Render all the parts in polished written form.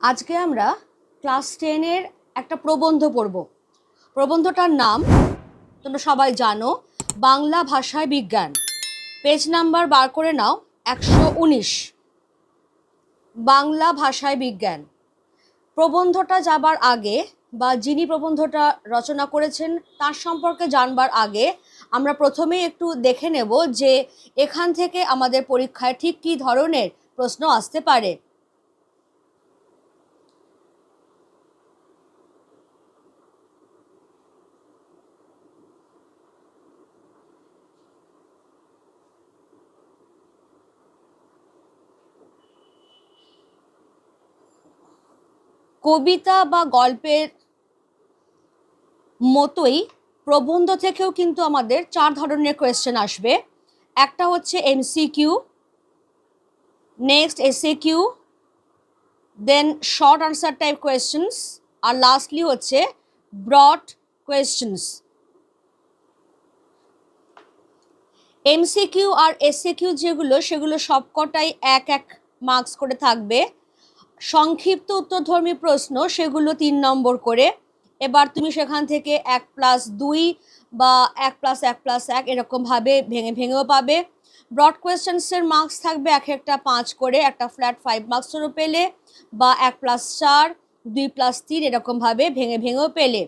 আজকে আমরা ক্লাস 10-এর একটা প্রবন্ধ পড়ব। প্রবন্ধটার নাম তোমরা সবাই জানো, বাংলা ভাষায় বিজ্ঞান। পেজ নাম্বার বার করে নাও, 119। বাংলা ভাষায় বিজ্ঞান। প্রবন্ধটা যাবার আগে বা যিনি প্রবন্ধটা রচনা করেছেন তার সম্পর্কে জানবার আগে আমরা প্রথমেই একটু দেখে নেব যে এখান থেকে আমাদের পরীক্ষায় ঠিক কী ধরনের প্রশ্ন আসতে পারে। কবিতা বা গল্পের মতোই প্রবন্ধ থেকেও কিন্তু আমাদের 4 ধরনের কোয়েশ্চেন আসবে। একটা হচ্ছে এমসিকিউ, নেক্সট এসএকিউ, দেন শর্ট আনসার টাইপ কোয়েশ্চেন্স, আর লাস্টলি হচ্ছে ব্রড কোয়েশ্চেন্স। এমসিকিউ আর এসএকিউ যেগুলো, সেগুলো সবকটাই 1 মার্কস করে থাকবে। সংক্ষিপ্ত উত্তরধর্মী প্রশ্ন সেগুলো 3 নম্বর করে। এবার তুমি সেখান থেকে 1+2 বা 1+1+1 এরকমভাবে ভেঙে ভেঙেও পাবে। ব্রড কোয়েশ্চেন্সের মার্কস থাকবে একটা 5 করে, একটা ফ্ল্যাট 5 মার্কসেরও পেলে, বা 1+4, 2+3 এরকমভাবে ভেঙে ভেঙেও পেলে।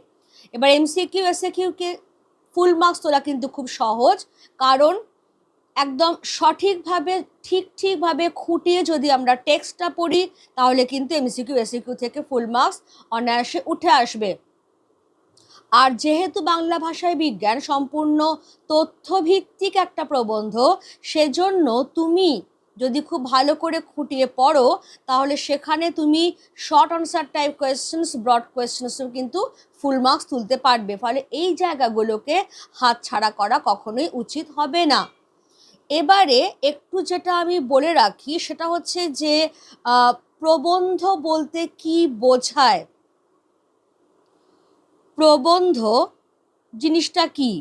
এবার এমসিকিউ এসএকিউকে ফুল মার্কস তোলা কিন্তু খুব সহজ, কারণ একদম সঠিকভাবে ঠিকভাবে খুঁটিয়ে যদি আমরা টেক্সটটা পড়ি তাহলে কিন্তু এমসিকিউ এসিকিউ থেকে ফুল মার্কস অনায়াসে উঠে আসবে। আর যেহেতু বাংলা ভাষায় বিজ্ঞান সম্পূর্ণ তথ্যভিত্তিক একটা প্রবন্ধ, সেজন্য তুমি যদি খুব ভালো করে খুঁটিয়ে পড়ো তাহলে সেখানে তুমি short answer type questions, broad কোয়েশ্চেন্সও কিন্তু ফুল মার্কস তুলতে পারবে। ফলে এই জায়গাগুলোকে হাতছাড়া করা কখনোই উচিত হবে না। এবারে একটু যেটা আমি বলে রাখি সেটা হচ্ছে যে প্রবন্ধ বলতে কি বোঝায়। প্রবন্ধ জিনিসটা কি?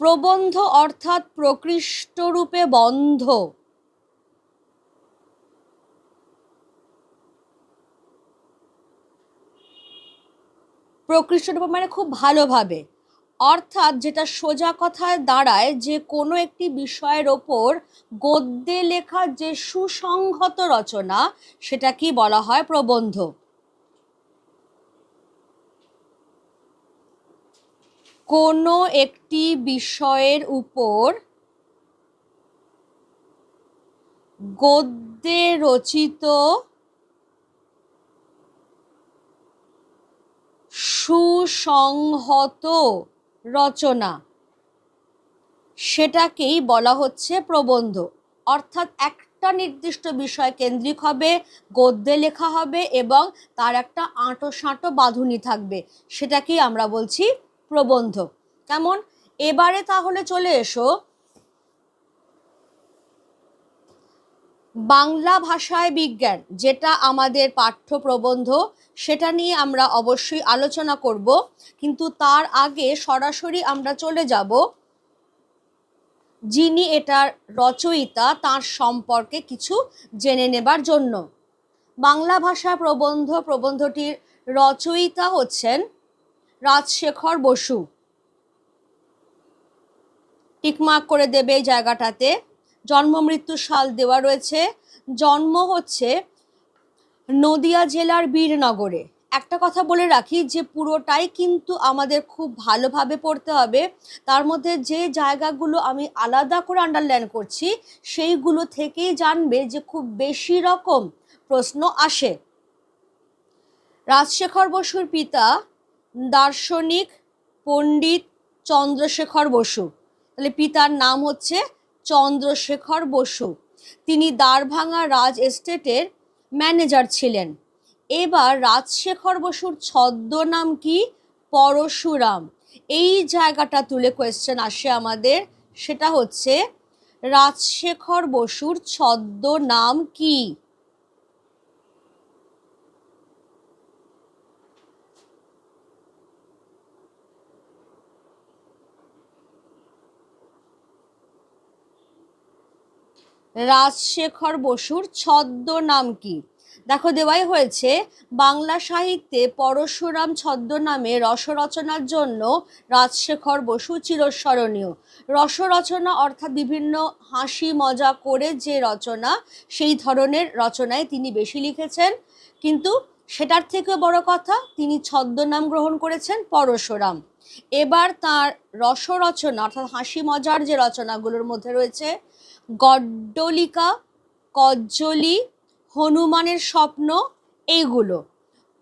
প্রবন্ধ অর্থাৎ প্রকৃষ্ট রূপে বন্ধ। প্রকৃষ্ট রূপে মানে খুব ভালোভাবে, অর্থাৎ যেটা সোজা কথায় দাঁড়ায় যে কোনো একটি বিষয়ের ওপর গদ্যে লেখা যে সুসংহত রচনা, সেটা কি বলা হয়? প্রবন্ধ। কোনো একটি বিষয়ের উপর গদ্যে রচিত সুসংহত রচনা, সেটাকেই বলা হচ্ছে প্রবন্ধ। অর্থাৎ একটা নির্দিষ্ট বিষয় কেন্দ্রিক হবে, গদ্যে লেখা হবে এবং তার একটা আঁটো সাঁটো বাঁধুনি থাকবে, সেটাকেই আমরা বলছি প্রবন্ধ। কেমন? এবারে তাহলে চলে এসো বাংলা ভাষায় বিজ্ঞান, যেটা আমাদের পাঠ্য প্রবন্ধ, সেটা নিয়ে আমরা অবশ্যই আলোচনা করব, কিন্তু তার আগে সরাসরি আমরা চলে যাব যিনি এটার রচয়িতা তার সম্পর্কে কিছু জেনে নেবার জন্য। বাংলা ভাষা প্রবন্ধটির রচয়িতা হচ্ছেন রাজশেখর বসু। টিকমার্ক করে দেবে এই জায়গাটাতে। জন্ম মৃত্যু সাল দেওয়া রয়েছে। জন্ম হচ্ছে নদিয়া জেলার বীরনগরে। একটা কথা বলে রাখি যে পুরোটাই কিন্তু আমাদের খুব ভালোভাবে পড়তে হবে। তার মধ্যে যে জায়গাগুলো আমি আলাদা করে আন্ডারলাইন করছি সেইগুলো থেকেই জানবে যে খুব বেশি রকম প্রশ্ন আসে। রাজশেখর বসুর পিতা দার্শনিক পণ্ডিত চন্দ্রশেখর বসু। তাহলে পিতার নাম হচ্ছে চন্দ্রশেখর বসু। তিনি দ্বারভাঙা রাজ এস্টেটের ম্যানেজার ছিলেন। এবার রাজশেখর বসুর ছদ্মনাম কি? পরশুরাম। এই জায়গাটা তুলে কোয়েশ্চেন আসে আমাদের, সেটা হচ্ছে রাজশেখর বসুর ছদ্মনাম কি? রাজশেখর বসুর ছদ্মনাম কি? দেখো দেওয়াই হয়েছে, বাংলা সাহিত্যে পরশুরাম ছদ্মনামে রসরচনার জন্য রাজশেখর বসু চিরস্মরণীয়। রসরচনা অর্থাৎ বিভিন্ন হাসি মজা করে যে রচনা, সেই ধরনের রচনায় তিনি বেশি লিখেছেন, কিন্তু সেটার থেকে বড় কথা তিনি ছদ্মনাম গ্রহণ করেছেন পরশুরাম। এবার তার রসরচনা অর্থাৎ হাসি মজার যে রচনাগুলোর মধ্যে রয়েছে গড্ডলিকা, কজ্জলি, হনুমানের স্বপ্ন, এইগুলো।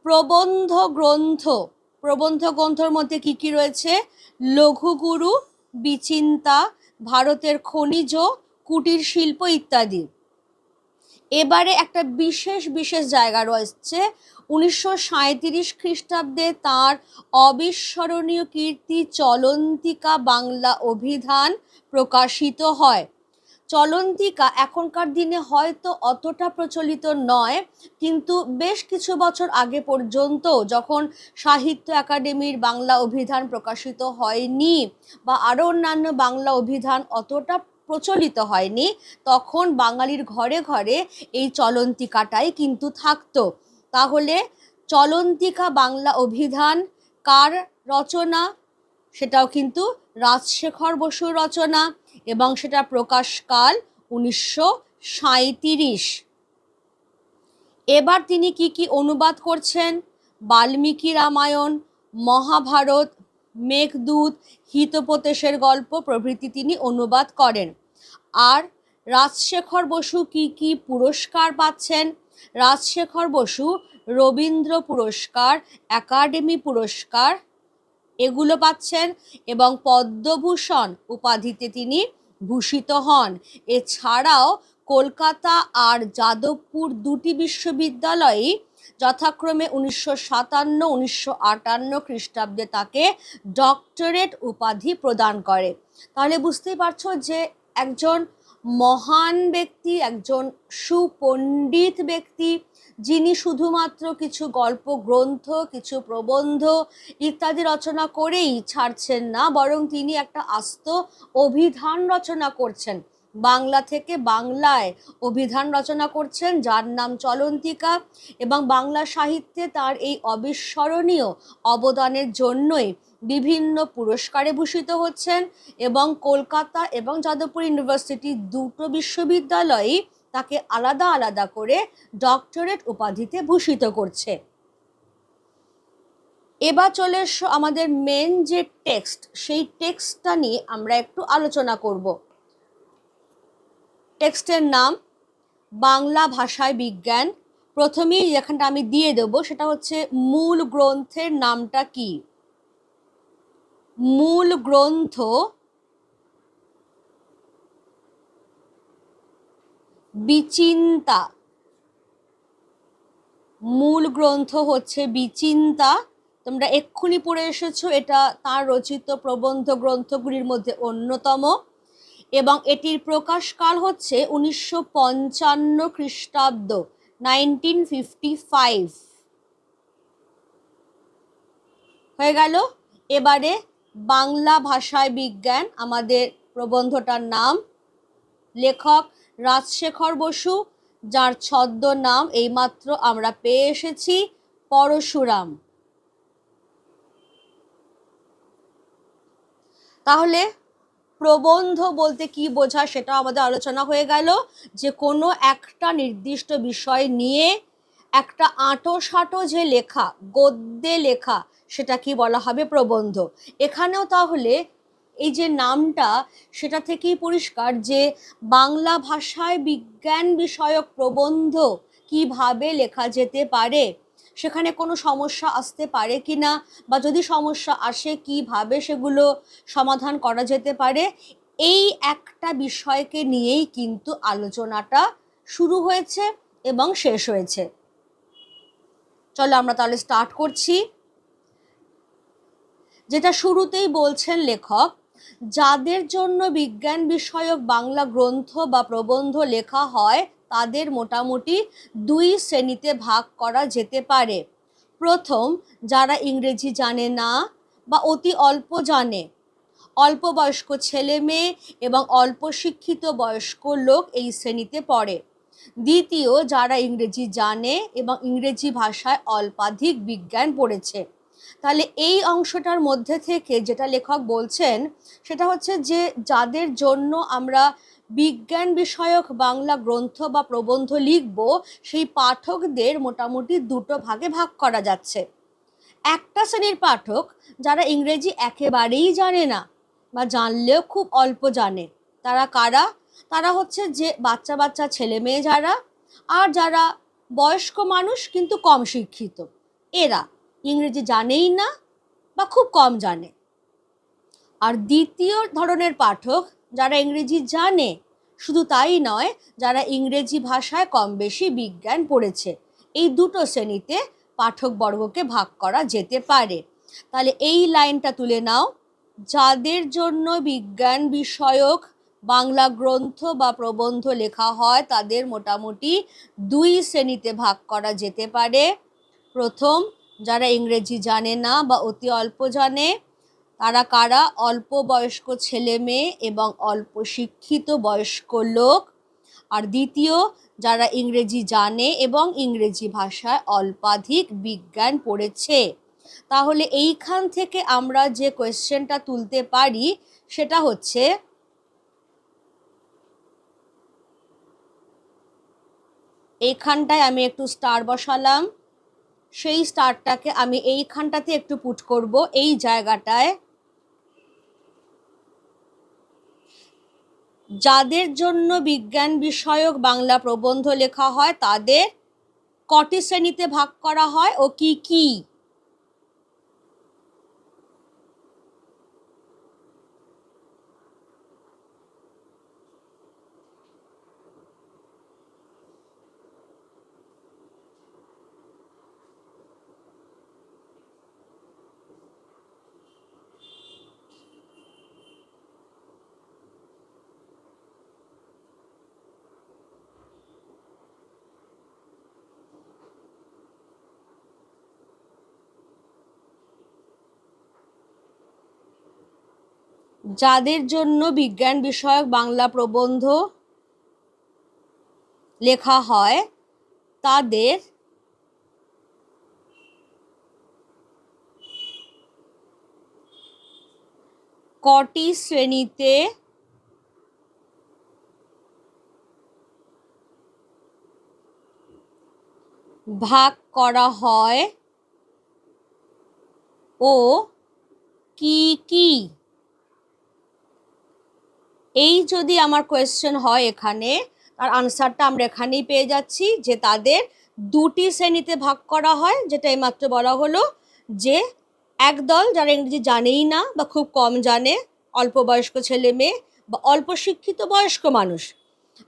প্রবন্ধ গ্রন্থ, প্রবন্ধ গ্রন্থের মধ্যে কি কি রয়েছে? লঘুগুরু, বিচিন্তা, ভারতের খনিজ, কুটির শিল্প ইত্যাদি। এবারে একটা বিশেষ জায়গা রয়েছে, 1937 খ্রিস্টাব্দে তাঁর অবিস্মরণীয় কীর্তি চলন্তিকা বাংলা অভিধান প্রকাশিত হয়। চলন্তিকা এখনকার দিনে হয়তো অতটা প্রচলিত নয়, কিন্তু বেশ কিছু বছর আগে পর্যন্ত যখন সাহিত্য একাডেমির বাংলা অভিধান প্রকাশিত হয়নি বা আরও অন্যান্য বাংলা অভিধান অতটা প্রচলিত হয়নি, তখন বাঙালির ঘরে ঘরে এই চলন্তিকাটাই কিন্তু থাকতো। তাহলে চলন্তিকা বাংলা অভিধান কার রচনা? সেটাও কিন্তু রাজশেখর বসুর রচনা, এবং সেটা প্রকাশকাল 1937। এবার তিনি কি কি অনুবাদ করছেন? বাল্মীকি রামায়ণ, মহাভারত, মেঘদূত, হিতোপদেশের গল্প প্রভৃতি তিনি অনুবাদ করেন। আর রাজশেখর বসু কি কি পুরস্কার পাচ্ছেন? রাজশেখর বসু রবীন্দ্র পুরস্কার, একাডেমি পুরস্কার এগুলো পাচ্ছেন, এবং পদ্মভূষণ উপাধিতে তিনি ভূষিত হন। এছাড়াও কলকাতা আর যাদবপুর দুটি বিশ্ববিদ্যালয়ই যথাক্রমে 1957, 1958 খ্রিস্টাব্দে তাকে ডক্টরেট উপাধি প্রদান করে। তাহলে বুঝতেই পারছো যে একজন মহান ব্যক্তি, একজন সুপণ্ডিত ব্যক্তি, যিনি শুধুমাত্র কিছু গল্প গ্রন্থ, কিছু প্রবন্ধ ইত্যাদি রচনা করেই ছাড়ছেন না, বরং তিনি একটা আস্ত অভিধান রচনা করছেন, বাংলা থেকে বাংলায় অভিধান রচনা করছেন যার নাম চলন্তিকা, এবং বাংলা সাহিত্যে তার এই অবিস্মরণীয় অবদানের জন্যই বিভিন্ন পুরস্কারে ভূষিত হচ্ছেন, এবং কলকাতা এবং যাদবপুর ইউনিভার্সিটি দুটো বিশ্ববিদ্যালয়ই তাকে আলাদা আলাদা করে ডক্টরেট উপাধিতে ভূষিত করছে। এবার চলে এসো আমাদের মেন যে টেক্সট, সেই টেক্সটটা নিয়ে আমরা একটু আলোচনা করব। টেক্সটের নাম বাংলা ভাষায় বিজ্ঞান। প্রথমেই যেখানটা আমি দিয়ে দেবো সেটা হচ্ছে মূল গ্রন্থের নামটা কি? মূল গ্রন্থ বিচিন্তা। মূল গ্রন্থ হচ্ছে বিচিন্তা। তোমরা এক্ষুনি পড়ে এসেছো, এটা তার রচিত প্রবন্ধ গ্রন্থগুলির মধ্যে অন্যতম, এবং এটির প্রকাশকাল হচ্ছে 1955 খ্রিস্টাব্দ, 1955 হয়ে গেল। এবারে বাংলা ভাষায় বিজ্ঞান, আমাদের প্রবন্ধটার নাম, লেখক রাজশেখর বসু, যার ছদ্মনাম এইমাত্র আমরা পেয়ে এসেছি পরশুরাম। তাহলে প্রবন্ধ বলতে কি বোঝায় সেটা আমাদের আলোচনা হয়ে গেল, যে কোনো একটা নির্দিষ্ট বিষয় নিয়ে একটা আঁটো যে লেখা, গদ্যে লেখা, সেটা কি বলা হবে? প্রবন্ধ। এখানেও তাহলে এই যে নামটা, সেটা থেকেই পরিষ্কার যে বাংলা ভাষায় বিজ্ঞান বিষয়ক প্রবন্ধ কিভাবে লেখা যেতে পারে, সেখানে কোনো সমস্যা আসতে পারে কি না, বা যদি সমস্যা আসে কিভাবে সেগুলো সমাধান করা যেতে পারে, এই একটা বিষয়কে নিয়েই কিন্তু আলোচনাটা শুরু হয়েছে এবং শেষ হয়েছে। চলো আমরা তাহলে স্টার্ট করছি। যেটা শুরুতেই বলছেন লেখক, যাদের জন্য বিজ্ঞান বিষয়ক বাংলা গ্রন্থ বা প্রবন্ধ লেখা হয় তাদের মোটামুটি দুই শ্রেণীতে ভাগ করা যেতে পারে। প্রথম, যারা ইংরেজি জানে না বা অতি অল্প জানে, অল্প বয়স্ক ছেলে মেয়ে এবং অল্প শিক্ষিত বয়স্ক লোক এই শ্রেণীতে পড়ে। দ্বিতীয়, যারা ইংরেজি জানে এবং ইংরেজি ভাষায় অল্পাধিক বিজ্ঞান পড়েছে। তাহলে এই অংশটার মধ্যে থেকে যেটা লেখক বলছেন সেটা হচ্ছে যে যাদের জন্য আমরা বিজ্ঞান বিষয়ক বাংলা গ্রন্থ বা প্রবন্ধ লিখব, সেই পাঠকদের মোটামুটি দুটো ভাগে ভাগ করা যাচ্ছে। একটা শ্রেণীর পাঠক যারা ইংরেজি একেবারেই জানে না বা জানলেও খুব অল্প জানে। তারা কারা? তারা হচ্ছে যে বাচ্চা বাচ্চা ছেলে মেয়ে যারা, আর যারা বয়স্ক মানুষ কিন্তু কম শিক্ষিত, এরা ইংরেজি জানেই না বা খুব কম জানে। আর দ্বিতীয় ধরনের পাঠক যারা ইংরেজি জানে, শুধু তাই নয়, যারা ইংরেজি ভাষায় কম বেশি বিজ্ঞান পড়েছে। এই দুটো শ্রেণীতে পাঠকবর্গকে ভাগ করা যেতে পারে। তাহলে এই লাইনটা তুলে নাও, যাদের জন্য বিজ্ঞান বিষয়ক বাংলা গ্রন্থ বা প্রবন্ধ লেখা হয় তাদের মোটামুটি দুই শ্রেণীতে ভাগ করা যেতে পারে। প্রথম, যারা ইংরেজি জানে না বা অতি অল্প জানে, তারা কারা? অল্প বয়স্ক ছেলে মেয়ে এবং অল্প শিক্ষিত বয়স্ক লোক। আর দ্বিতীয়, যারা ইংরেজি জানে এবং ইংরেজি ভাষায় অল্পাধিক বিজ্ঞান পড়েছে। তাহলে এইখান থেকে আমরা যে কোয়েশ্চেনটা তুলতে পারি সেটা হচ্ছে, এইখানটায় আমি একটু স্টার বসালাম, সেই স্টারটাকে আমি এইখানটাতে একটু পুট করব, এই জায়গাটায়। যাদের জন্য বিজ্ঞান বিষয়ক বাংলা প্রবন্ধ লেখা হয় তাদের কটি শ্রেণীতে ভাগ করা হয় ও কি কি? যাদের জন্য বিজ্ঞান বিষয়ক বাংলা প্রবন্ধ লেখা হয় তাদের কটি শ্রেণীতে ভাগ করা হয় ও কি কি? এই যদি আমার কোয়েশ্চেন হয় এখানে, তার আনসারটা আমরা এখানেই পেয়ে যাচ্ছি যে তাদের দুটি শ্রেণীতে ভাগ করা হয়, যেটা এইমাত্র বলা হলো, যে একদল যারা ইংরেজি জানেই না বা খুব কম জানে, অল্প বয়স্ক ছেলে মেয়ে বা অল্প শিক্ষিত বয়স্ক মানুষ।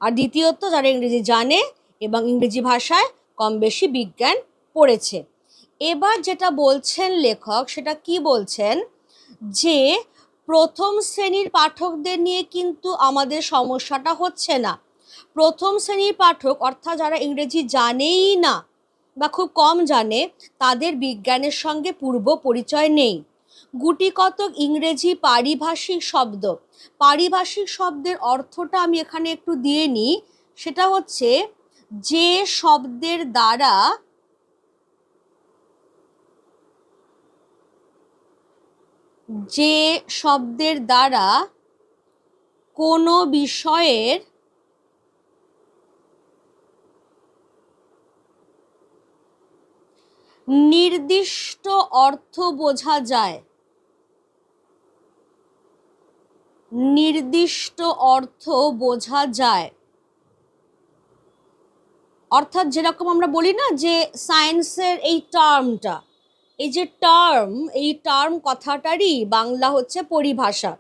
আর দ্বিতীয়ত, যারা ইংরেজি জানে এবং ইংরেজি ভাষায় কম বেশি বিজ্ঞান পড়েছে। এবার যেটা বলছেন লেখক, সেটা কি বলছেন, যে প্রথম শ্রেণীর পাঠকদের নিয়ে কিন্তু আমাদের সমস্যাটা হচ্ছে না। প্রথম শ্রেণীর পাঠক অর্থাৎ যারা ইংরেজি জানেই না বা খুব কম জানে, তাদের বিজ্ঞানের সঙ্গে পূর্ব পরিচয় নেই। গুটি কতক ইংরেজি পারিভাষিক শব্দ, পারিভাষিক শব্দের অর্থটা আমি এখানে একটু দিয়ে নিই। সেটা হচ্ছে যে শব্দের দ্বারা কোনো বিষয়ের নির্দিষ্ট অর্থ বোঝা যায়, নির্দিষ্ট অর্থ বোঝা যায়। অর্থাৎ যেরকম আমরা বলি না যে সায়েন্সের এই টার্মটা, এই যে টার্ম, এই টার্ম কথাটারই বাংলা হচ্ছে পরিভাষা।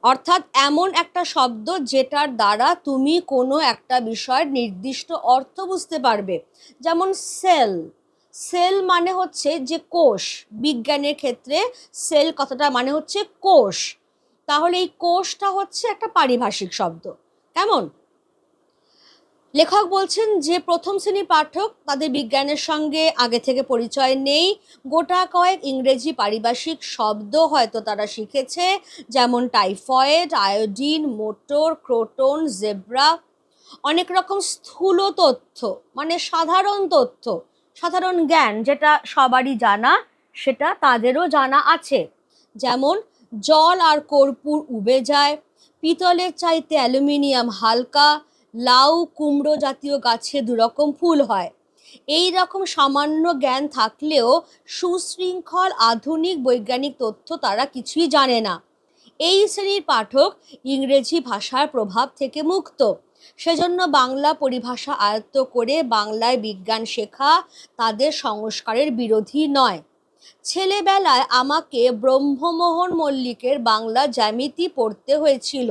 অর্থাৎ এমন একটা শব্দ যেটার দ্বারা তুমি কোনো একটা বিষয়ের নির্দিষ্ট অর্থ বুঝতে পারবে। যেমন সেল, সেল মানে হচ্ছে যে কোষ, বিজ্ঞানের ক্ষেত্রে সেল কথাটা মানে হচ্ছে কোষ। তাহলে এই কোষটা হচ্ছে একটা পারিভাষিক শব্দ, কেমন? লেখক বলছেন যে প্রথম শ্রেণীর পাঠক তাদের বিজ্ঞানের সঙ্গে আগে থেকে পরিচয় নেই, গোটা কয়েক ইংরেজি পারিভাষিক শব্দ হয়তো তারা শিখেছে, যেমন typhoid, iodine, motor, croton, zebra. অনেক রকম স্থূল তথ্য, মানে সাধারণ তথ্য, সাধারণ জ্ঞান যেটা সবারই জানা, সেটা তাদেরও জানা আছে। যেমন জল আর কর্পূর উবে যায়, পিতলের চাইতে অ্যালুমিনিয়াম হালকা, লাউ কুমড়ো জাতীয় গাছে দুরকম ফুল হয়। এই রকম সামান্য জ্ঞান থাকলেও সুশৃঙ্খল আধুনিক বৈজ্ঞানিক তথ্য তারা কিছুই জানে না। এই শ্রেণীর পাঠক ইংরেজি ভাষার প্রভাব থেকে মুক্ত, সেজন্য বাংলা পরিভাষা আয়ত্ত করে বাংলায় বিজ্ঞান শেখা তাদের সংস্কারের বিরোধী নয়। ছেলেবেলায় আমাকে ব্রহ্মমোহন মল্লিকের বাংলা জ্যামিতি পড়তে হয়েছিল।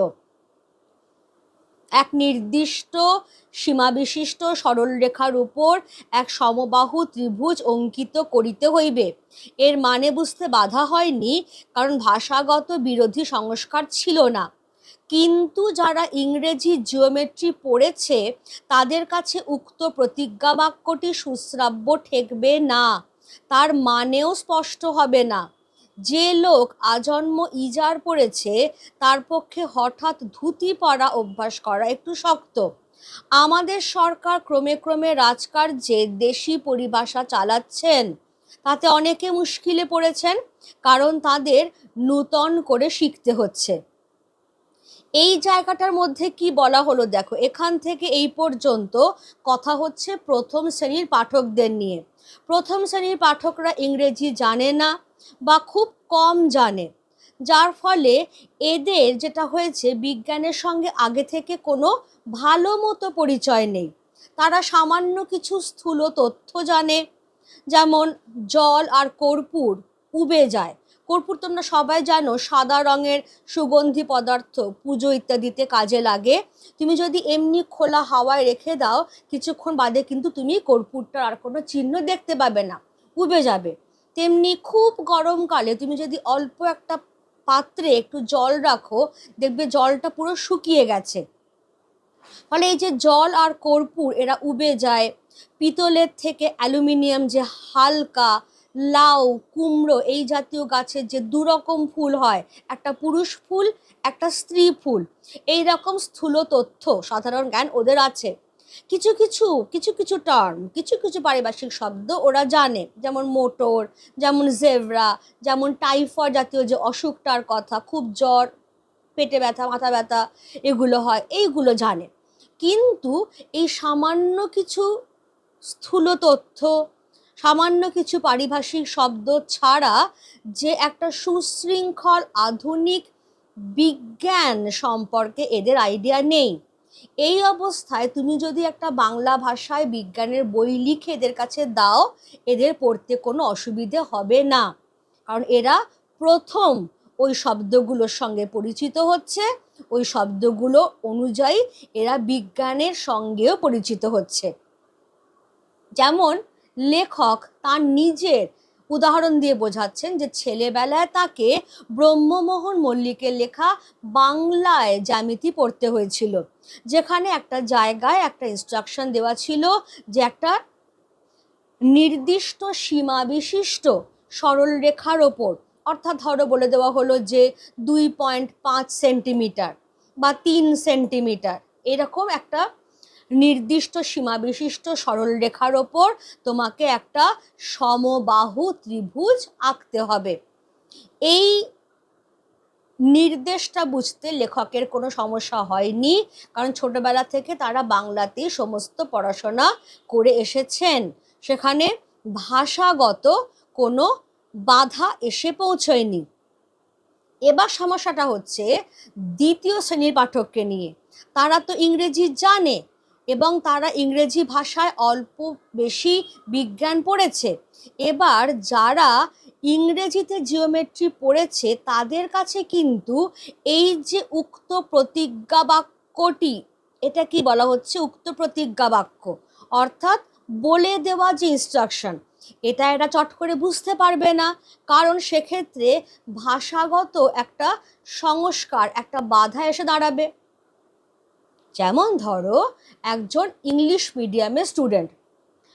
এক নির্দিষ্ট সীমাবিশিষ্ট সরলরেখার উপর এক সমবাহু ত্রিভুজ অঙ্কিত করিতে হইবে। এর মানে বুঝতে বাধা হয়নি, কারণ ভাষাগত বিরোধী সংস্কার ছিল না। কিন্তু যারা ইংরেজি জিওমেট্রি পড়েছে তাদের কাছে উক্ত প্রতিজ্ঞা বাক্যটি সুশ্রাব্য ঠেকবে না, তার মানেও স্পষ্ট হবে না। যে লোক আজন্ম ইজার পড়েছে তার পক্ষে হঠাৎ ধুতি পরা অভ্যাস করা একটু শক্ত। আমাদের সরকার ক্রমে ক্রমে রাজকার্যে দেশি পরিভাষা চালাচ্ছেন, তাতে অনেকে মুশকিলে পড়েছেন, কারণ তাদের নূতন করে শিখতে হচ্ছে। এই জায়গাটার মধ্যে কি বলা হলো দেখো, এখান থেকে এই পর্যন্ত কথা হচ্ছে প্রথম শ্রেণীর পাঠকদের নিয়ে। প্রথম শ্রেণীর পাঠকরা ইংরেজি জানে না বা খুব কম জানে, যার ফলে এদের যেটা হয়েছে বিজ্ঞানের সঙ্গে আগে থেকে কোনো ভালো মতো পরিচয় নেই। তারা সামান্য কিছু স্থূল তথ্য জানে, যেমন জল আর কর্পূর উবে যায়। কর্পূর তোমরা সবাই জানো সাদা রঙের সুগন্ধি পদার্থ, পুজো ইত্যাদিতে কাজে লাগে। তুমি যদি এমনি খোলা হাওয়ায় রেখে দাও কিছুক্ষণ বাদে কিন্তু তুমি কর্পূরটার আর কোনো চিহ্ন দেখতে পাবে না, উবে যাবে। তেমনি খুব গরমকালে তুমি যদি অল্প একটা পাত্রে একটু জল রাখো, দেখবে জলটা পুরো শুকিয়ে গেছে। ফলে এই যে জল আর কর্পূর এরা উবে যায়। পিতলের থেকে অ্যালুমিনিয়াম যে হালকা, লাউ কুমড়ো এই জাতীয় গাছের যে দুরকম ফুল হয়, একটা পুরুষ ফুল একটা স্ত্রী ফুল, এই রকম স্থূল তথ্য সাধারণ জ্ঞান ওদের আছে। কিছু কিছু কিছু কিছু টার্ম, কিছু কিছু পারিভাষিক শব্দ ওরা জানে, যেমন মোটর, যেমন জেব্রা, যেমন টাইফয়েড জাতীয় যে অসুখটার কথা, খুব জ্বর, পেটে ব্যথা, মাথা ব্যথা এগুলো হয়, এইগুলো জানে। কিন্তু এই সামান্য কিছু স্থূল তথ্য, সামান্য কিছু পারিভাষিক শব্দ ছাড়া যে একটা সুশৃঙ্খল আধুনিক বিজ্ঞান সম্পর্কে এদের আইডিয়া নেই। এই অবস্থায় তুমি যদি একটা বাংলা ভাষায় বিজ্ঞানের বই লিখে এদের কাছে দাও, এদের পড়তে কোনো অসুবিধে হবে না, কারণ এরা প্রথম ওই শব্দগুলোর সঙ্গে পরিচিত হচ্ছে, ওই শব্দগুলো অনুযায়ী এরা বিজ্ঞানের সঙ্গেও পরিচিত হচ্ছে। যেমন লেখক তার নিজের উদাহরণ দিয়ে বোঝাচ্ছেন যে ছেলেবেলায় তাকে ব্রহ্মমোহন মল্লিকের লেখা বাংলায় জ্যামিতি পড়তে হয়েছিল, যেখানে একটা জায়গায় একটা ইনস্ট্রাকশন দেওয়া ছিল যে একটা নির্দিষ্ট সীমা বিশিষ্ট সরল রেখার ওপর, অর্থাৎ ধরো বলে দেওয়া হলো যে 2.5 সেন্টিমিটার বা 3 সেন্টিমিটার, এরকম একটা নির্দিষ্ট সীমা বিশিষ্ট সরল রেখার ওপর তোমাকে একটা সমবাহু ত্রিভুজ আঁকতে হবে। এই নির্দেশটা বুঝতে লেখকের কোনো সমস্যা হয়নি, কারণ ছোটবেলা থেকে তারা বাংলাতেই সমস্ত পড়াশোনা করে এসেছেন, সেখানে ভাষাগত কোনো বাধা এসে পৌঁছয়নি। এবার সমস্যাটা হচ্ছে দ্বিতীয় শ্রেণীর পাঠককে নিয়ে। তারা তো ইংরেজি জানে এবং তারা ইংরেজি ভাষায় অল্প বেশি বিজ্ঞান পড়েছে। এবার যারা ইংরেজিতে জিওমেট্রি পড়েছে তাদের কাছে কিন্তু এই যে উক্ত প্রতিজ্ঞা বাক্যটি, এটা কি বলা হচ্ছে, উক্ত প্রতিজ্ঞা বাক্য, অর্থাৎ বলে দেওয়া যে ইনস্ট্রাকশন, এটা এরা চট করে বুঝতে পারবে না, কারণ সেক্ষেত্রে ভাষাগত একটা সংস্কার, একটা বাধা এসে দাঁড়াবে। যেমন ধরো একজন ইংলিশ মিডিয়ামের স্টুডেন্ট,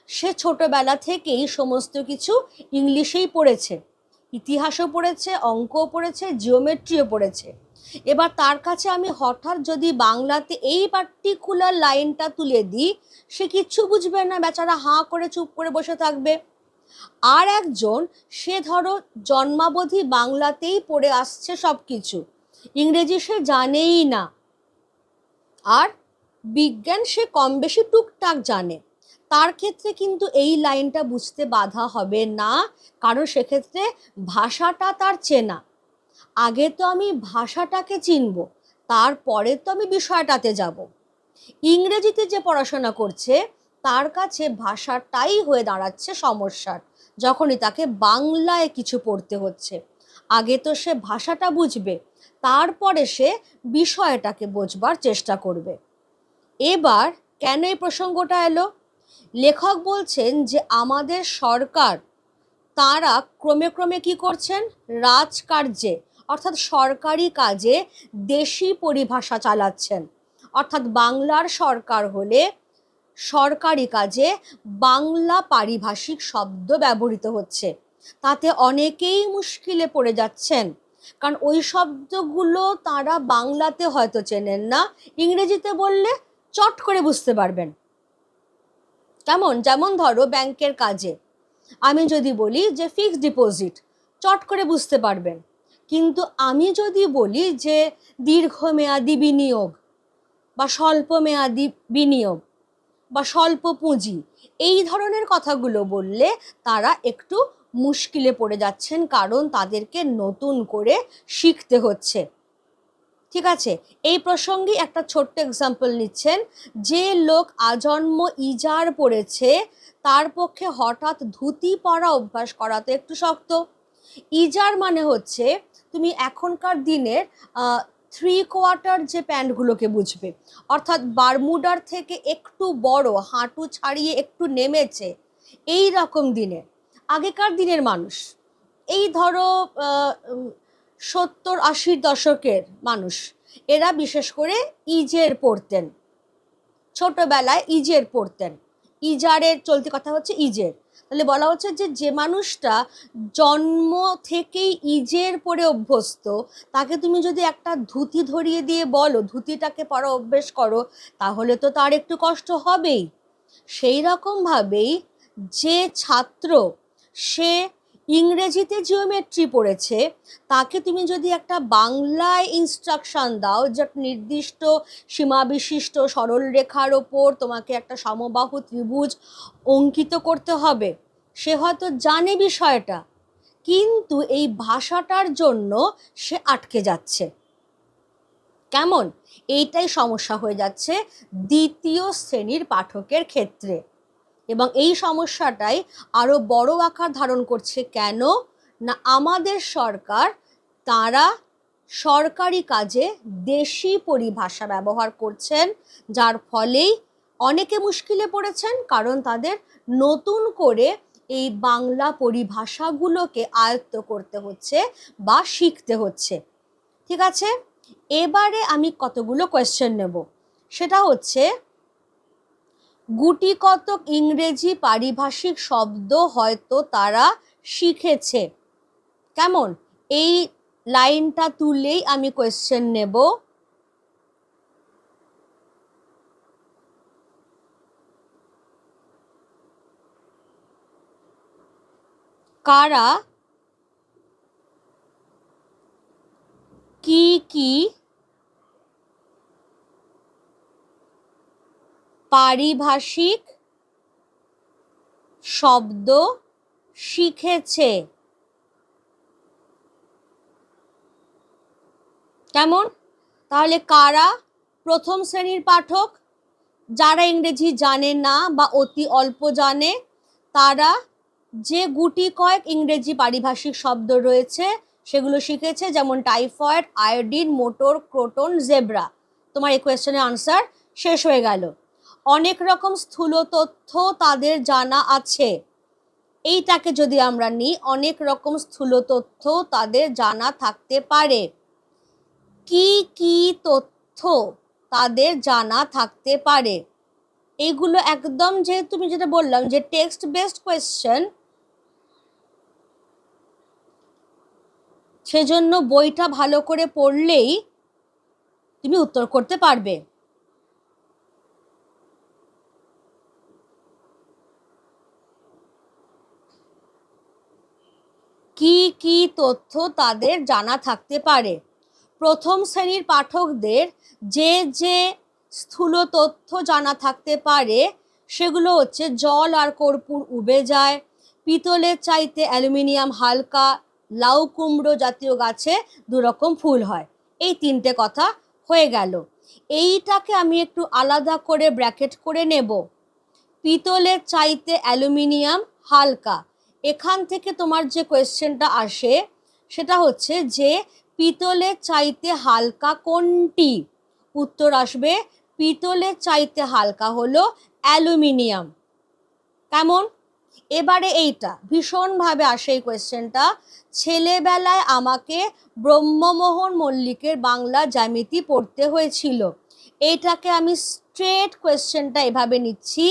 সে ছোটবেলা থেকেই সমস্ত কিছু ইংলিশেই পড়েছে, ইতিহাসও পড়েছে, অঙ্কও পড়েছে, জিওমেট্রিও পড়েছে। এবার তার কাছে আমি হঠাৎ যদি বাংলাতে এই পার্টিকুলার লাইনটা তুলে দিই, সে কিচ্ছু বুঝবে না, বেচারা হাঁ করে চুপ করে বসে থাকবে। আর একজন, সে ধরো জন্মাবধি বাংলাতেই পড়ে আসছে সব কিছু, ইংরেজি সে জানেই না, আর বিজ্ঞান সে কম বেশি টুকটাক জানে, তার ক্ষেত্রে কিন্তু এই লাইনটা বুঝতে বাধা হবে না, কারণ সেক্ষেত্রে ভাষাটা তার চেনা। আগে তো আমি ভাষাটাকে চিনব, তারপরে তো আমি বিষয়টাতে যাব। ইংরেজিতে যে পড়াশোনা করছে তার কাছে ভাষাটাই হয়ে দাঁড়াচ্ছে সমস্যার, যখনই তাকে বাংলায় কিছু পড়তে হচ্ছে। আগে তো সে ভাষাটা বুঝবে, তারপরে সে বিষয়টাকে বোঝবার চেষ্টা করবে। এবার কেন এই প্রসঙ্গটা এলো? লেখক বলছেন যে আমাদের সরকার, তারা ক্রমে ক্রমে কি করছেন, রাজকার্যে অর্থাৎ সরকারি কাজে দেশি পরিভাষা চালাচ্ছেন। অর্থাৎ বাংলার সরকার হলে সরকারি কাজে বাংলা পারিভাষিক শব্দ ব্যবহৃত হচ্ছে, তাতে অনেকেই মুশকিলে পড়ে যাচ্ছেন, কারণ ওই শব্দগুলো তারা বাংলাতে হয়তো চেনেন না, ইংরেজিতে বললে চট করে বুঝতে পারবেন। কেমন? যেমন ধরো ব্যাংকের কাজে আমি যদি বলি যে ফিক্সড ডিপোজিট, চট করে বুঝতে পারবেন, কিন্তু আমি যদি বলি যে দীর্ঘমেয়াদী বিনিয়োগ বা স্বল্প মেয়াদী বিনিয়োগ বা স্বল্প পুঁজি, এই ধরনের কথাগুলো বললে তারা একটু মুশকিলে পড়ে যাচ্ছেন, কারণ তাদেরকে নতুন করে শিখতে হচ্ছে। ঠিক আছে, এই প্রসঙ্গে একটা ছোট্ট এক্সাম্পল নিচ্ছেন, যে লোক আজন্ম ইজার পড়েছে তার পক্ষে হঠাৎ ধুতি পরা অভ্যাস করা তো একটু শক্ত। ইজার মানে হচ্ছে, তুমি এখনকার দিনের 3/4 যে প্যান্টগুলোকে বুঝবে, অর্থাৎ বারমুডার থেকে একটু বড়, হাঁটু ছাড়িয়ে একটু নেমেছে, এই রকম দিনের। আগেকার দিনের মানুষ, এই ধরো 70-80 দশকের মানুষ, এরা বিশেষ করে ইজের পড়তেন, ছোটবেলায় ইজের পড়তেন। ইজারের চলতি কথা হচ্ছে ইজের। তাহলে বলা হচ্ছে যে যে মানুষটা জন্ম থেকেই ইজের পরে অভ্যস্ত, তাকে তুমি যদি একটা ধুতি ধরিয়ে দিয়ে বলো ধুতিটাকে পরা অভ্যেস করো, তাহলে তো তার একটু কষ্ট হবেই। সেই রকমভাবেই যে ছাত্র সে ইংরেজিতে জিওমেট্রি পড়েছে, তাকে তুমি যদি একটা বাংলায় ইনস্ট্রাকশন দাও যে নির্দিষ্ট সীমাবিশিষ্ট সরল রেখার ওপর তোমাকে একটা সমবাহু ত্রিভুজ অঙ্কিত করতে হবে, সে হয়তো জানে বিষয়টা, কিন্তু এই ভাষাটার জন্য সে আটকে যাচ্ছে। কেমন? এইটাই সমস্যা হয়ে যাচ্ছে দ্বিতীয় শ্রেণীর পাঠকের ক্ষেত্রে, এবং এই সমস্যাটাই আরো বড় আকার ধারণ করছে। কেন না, আমাদের সরকার, তারা সরকারি কাজে দেশি পরিভাষা ব্যবহার করছেন, যার ফলেই অনেকে মুশকিলে পড়েছেন, কারণ তাদের নতুন করে এই বাংলা পরিভাষাগুলোকে আয়ত্ত করতে হচ্ছে বা শিখতে হচ্ছে। ঠিক আছে, এবারে আমি কতগুলো কোয়েশ্চেন নেব। সেটা হচ্ছে, গুটি কতক ইংরেজি পারিভাষিক শব্দ হয়তো তারা শিখেছে। কেমন? এই লাইনটা তুললেই আমি কোয়েশ্চেন নেব। কারা কি কি পারিভাষিক শব্দ শিখেছে? কেমন? তাহলে কারা? প্রথম শ্রেণীর পাঠক, যারা ইংরেজি জানে না বা অতি অল্প জানে, তারা যে গুটি কয়েক ইংরেজি পারিভাষিক শব্দ রয়েছে সেগুলো শিখেছে, যেমন typhoid, iodine, motor, croton, zebra. তোমার এই কোয়েশ্চেনের আনসার শেষ হয়ে গেল। অনেক রকম স্থূল তথ্য তাদের জানা আছে, এইটাকে যদি আমরা নিই, অনেক রকম স্থূল তথ্য তাদের জানা থাকতে পারে। কি কি তথ্য তাদের জানা থাকতে পারে। এইগুলো একদম, যে তুমি যেটা বললাম যে টেক্সট বেসড কোয়েশ্চেন, সেজন্য বইটা ভালো করে পড়লেই তুমি উত্তর করতে পারবে। কি কি তথ্য তাদের জানা থাকতে পারে? প্রথম শ্রেণীর পাঠকদের যে যে স্থূল তথ্য জানা থাকতে পারে সেগুলো হচ্ছে জল আর কর্পূর উবে যায়, পিতলের চাইতে অ্যালুমিনিয়াম হালকা, লাউ কুমড়ো জাতীয় গাছে দুরকম ফুল হয়। এই তিনটে কথা হয়ে গেল। এইটাকে আমি একটু আলাদা করে ব্র্যাকেট করে নেব। পিতলের চাইতে অ্যালুমিনিয়াম হালকা, এখান থেকে তোমার যে কোয়েশ্চেনটা আসে সেটা হচ্ছে যে পিতলের চাইতে হালকা কোনটি? উত্তর আসবে পিতলের চাইতে হালকা হলো অ্যালুমিনিয়াম। কেমন? এবারে এইটা ভীষণভাবে আসে এই কোয়েশ্চেনটা, ছেলেবেলায় আমাকে ব্রহ্মমোহন মল্লিকের বাংলা জ্যামিতি পড়তে হয়েছিল। এইটাকে আমি স্ট্রেট কোয়েশ্চেনটা এভাবে নিচ্ছি,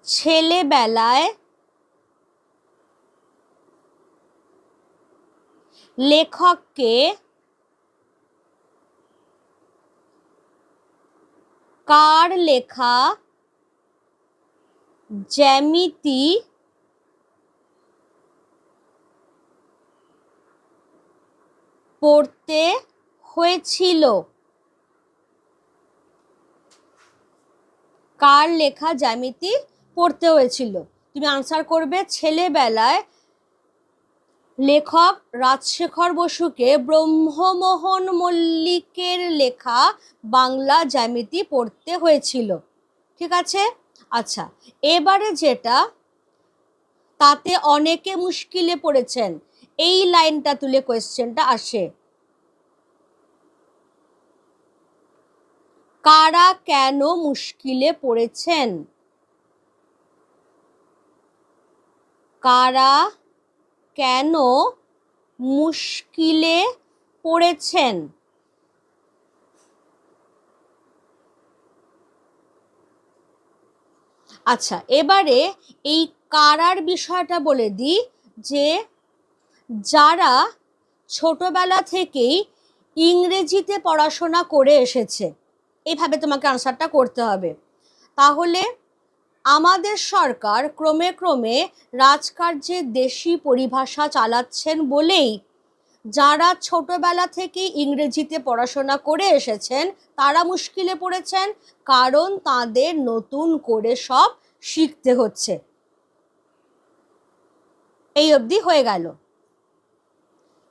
ছেলেবেলায় লেখককে কার লেখা জ্যামিতি পড়তে হয়েছিল? কার লেখা জ্যামিতি পড়তে হয়েছিল? তুমি আনসার করবে ছেলেবেলায় লেখক রাজশেখর বসুকে ব্রহ্মমোহন মল্লিকের লেখা বাংলা জ্যামিতি পড়তে হয়েছিল। ঠিক আছে? আচ্ছা, এবারে যেটা তাতে অনেকে মুশকিলে পড়েছেন, এই লাইনটা তুলে কোয়েশ্চেনটা আসে, কারা কেন মুশকিলে পড়েছেন? কারা কেন মুশকিলে পড়েছেন? আচ্ছা, এবারে এই কারার বিষয়টা বলে দিই, যে যারা ছোটবেলা থেকেই ইংরেজিতে পড়াশোনা করে এসেছে, এইভাবে তোমাকে আনসারটা করতে হবে। তাহলে আমাদের সরকার ক্রমে ক্রমে রাজকার্যে দেশি পরিভাষা চালাচ্ছেন বলেই যারা ছোটবেলা থেকে ইংরেজিতে পড়াশোনা করে এসেছেন তারা মুশকিলে পড়েছেন, কারণ তাদের নতুন করে সব শিখতে হচ্ছে। এই অবধি হয়ে গেল।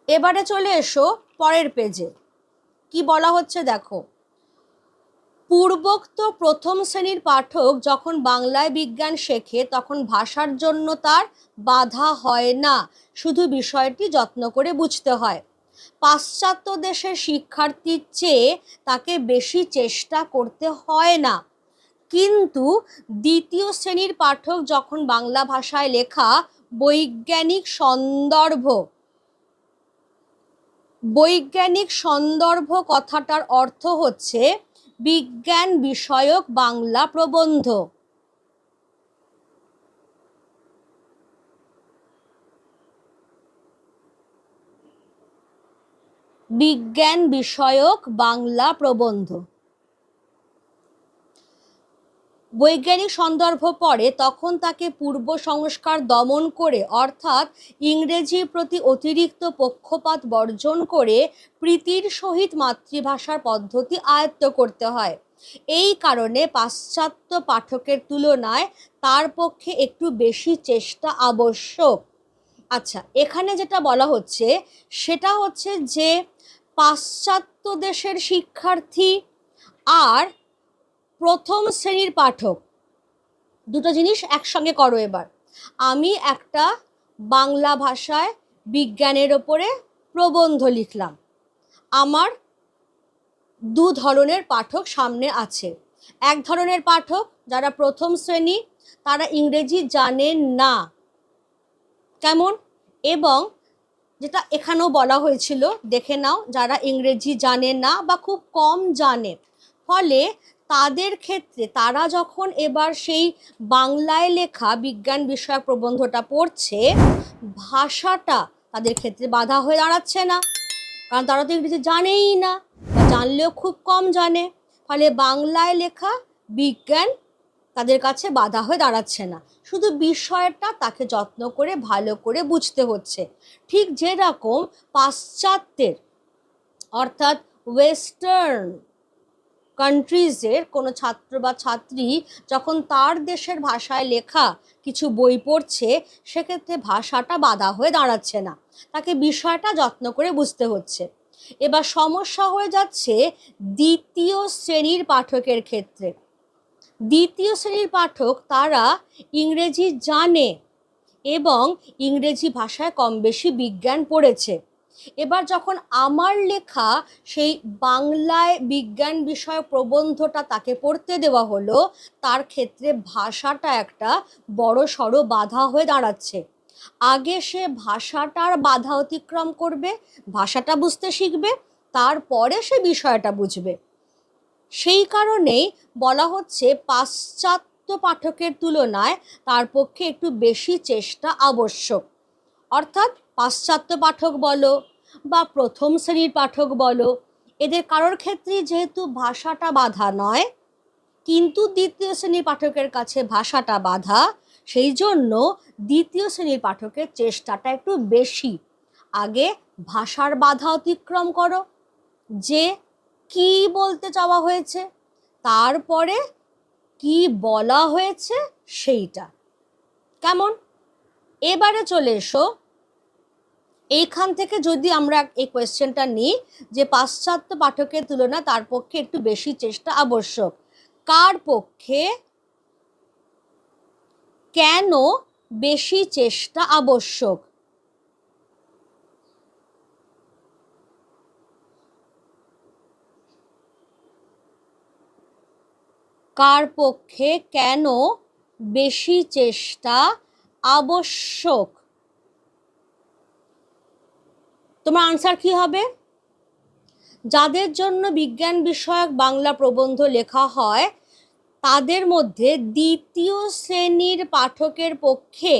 এবারে চলে এসো পরের পেজে। কি বলা হচ্ছে দেখো, পূর্বোক্ত প্রথম শ্রেণীর পাঠক যখন বাংলায় বিজ্ঞান শেখে তখন ভাষার জন্য তার বাধা হয় না, শুধু বিষয়টি যত্ন করে বুঝতে হয়। পাশ্চাত্য দেশের শিক্ষার্থীর চেয়ে তাকে বেশি চেষ্টা করতে হয় না। কিন্তু দ্বিতীয় শ্রেণীর পাঠক যখন বাংলা ভাষায় লেখা বৈজ্ঞানিক সন্দর্ভ কথাটার অর্থ হচ্ছে বিজ্ঞান বিষয়ক বাংলা প্রবন্ধ। বিজ্ঞান বিষয়ক বাংলা প্রবন্ধ, বৈজ্ঞানিক সন্দর্ভ পড়ে তখন তাকে পূর্ব সংস্কার দমন করে, অর্থাৎ ইংরেজির প্রতি অতিরিক্ত পক্ষপাত বর্জন করে প্রীতির সহিত মাতৃভাষার পদ্ধতি আয়ত্ত করতে হয়। এই কারণে পাশ্চাত্য পাঠকের তুলনায় তার পক্ষে একটু বেশি চেষ্টা আবশ্যক। আচ্ছা, এখানে যেটা বলা হচ্ছে সেটা হচ্ছে যে পাশ্চাত্য দেশের শিক্ষার্থী আর প্রথম শ্রেণীর পাঠক, দুটো জিনিস একসঙ্গে করো। এবার আমি একটা বাংলা ভাষায় বিজ্ঞানের ওপরে প্রবন্ধ লিখলাম, আমার দু ধরনের পাঠক সামনে আছে। এক ধরনের পাঠক যারা প্রথম শ্রেণী, তারা ইংরেজি জানেন না। কেমন? এবং যেটা এখানেও বলা হয়েছিল, দেখে নাও, যারা ইংরেজি জানে না বা খুব কম জানে, ফলে তাদের ক্ষেত্রে তারা যখন এবার সেই বাংলায় লেখা বিজ্ঞান বিষয়ক প্রবন্ধটা পড়ছে, ভাষাটা তাদের ক্ষেত্রে বাধা হয়ে দাঁড়াচ্ছে না, কারণ তারা তো ইংরেজি জানেই না বা জানলেও খুব কম জানে। ফলে বাংলায় লেখা বিজ্ঞান তাদের কাছে বাধা হয়ে দাঁড়াচ্ছে না, শুধু বিষয়টা তাকে যত্ন করে ভালো করে বুঝতে হচ্ছে। ঠিক যেরকম পাশ্চাত্যের অর্থাৎ ওয়েস্টার্ন কান্ট্রিজের কোনো ছাত্র বা ছাত্রী যখন তার দেশের ভাষায় লেখা কিছু বই পড়ছে, সেক্ষেত্রে ভাষাটা বাধা হয়ে দাঁড়াচ্ছে না, তাকে বিষয়টা যত্ন করে বুঝতে হচ্ছে। এবার সমস্যা হয়ে যাচ্ছে দ্বিতীয় শ্রেণীর পাঠকের ক্ষেত্রে। দ্বিতীয় শ্রেণীর পাঠক তারা ইংরেজি জানে এবং ইংরেজি ভাষায় কম বেশি বিজ্ঞান পড়েছে। এবার যখন আমার লেখা সেই বাংলায় বিজ্ঞান বিষয় প্রবন্ধটা তাকে পড়তে দেওয়া হলো, তার ক্ষেত্রে ভাষাটা একটা বড় সড়ো বাধা হয়ে দাঁড়াচ্ছে। আগে সে ভাষাটার বাধা অতিক্রম করবে, ভাষাটা বুঝতে শিখবে, তারপরে সে বিষয়টা বুঝবে। সেই কারণেই বলা হচ্ছে পাশ্চাত্য পাঠকের তুলনায় তার পক্ষে একটু বেশি চেষ্টা আবশ্যক। অর্থাৎ পাশ্চাত্য পাঠক বলো বা প্রথম শ্রেণীর পাঠক বলো, এদের কারোর ক্ষেত্রেই যেহেতু ভাষাটা বাধা নয়, কিন্তু দ্বিতীয় শ্রেণীর পাঠকের কাছে ভাষাটা বাধা, সেই জন্য দ্বিতীয় শ্রেণীর পাঠকের চেষ্টাটা একটু বেশি। আগে ভাষার বাধা অতিক্রম করো, যে কি বলতে চাওয়া হয়েছে, তারপরে কি বলা হয়েছে সেইটা। কেমন? এবারে চলে এসো, এইখান থেকে যদি আমরা এই কোয়েশ্চেনটা নিই যে পাশ্চাত্য পাঠকের তুলনা তার পক্ষে একটু বেশি চেষ্টা আবশ্যক, কার পক্ষে কেন বেশি চেষ্টা আবশ্যক? কার পক্ষে কেন বেশি চেষ্টা আবশ্যক? তোমার আনসার কি হবে? যাদের জন্য বিজ্ঞান বিষয়ক বাংলা প্রবন্ধ লেখা হয়, তাদের মধ্যে দ্বিতীয় শ্রেণীর পাঠকের পক্ষে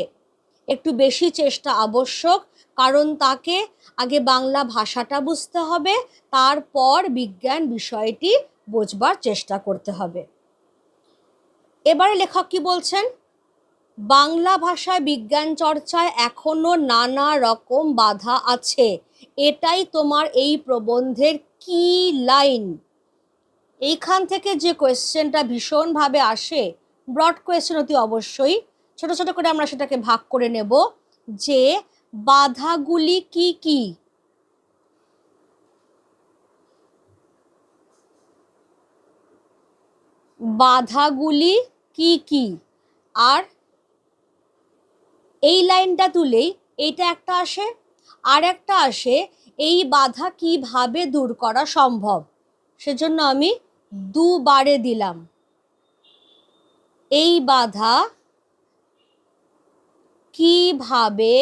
একটু বেশি চেষ্টা আবশ্যক, কারণ তাকে আগে বাংলা ভাষাটা বুঝতে হবে, তারপর বিজ্ঞান বিষয়টি বোঝবার চেষ্টা করতে হবে। এবারে লেখক কি বলছেন? বাংলা ভাষায় বিজ্ঞান চর্চায় এখনো নানা রকম বাধা আছে, এটাই তোমার এই প্রবন্ধের কি লাইন। এইখান থেকে যে কোয়েশ্চেনটা ভীষণভাবে আসে, ব্রড কোয়েশ্চেন অতি অবশ্যই, ছোট ছোট করে আমরা সেটাকে ভাগ করে নেব যে বাধাগুলি কি কি। বাধাগুলি কি কি, আর এই লাইনটা তুলেই এইটা একটা আসে, আর একটা আসে এই বাধা কিভাবে দূর করা সম্ভব, সেজন্য আমি দুবারে দিলাম। এই বাধা কিভাবে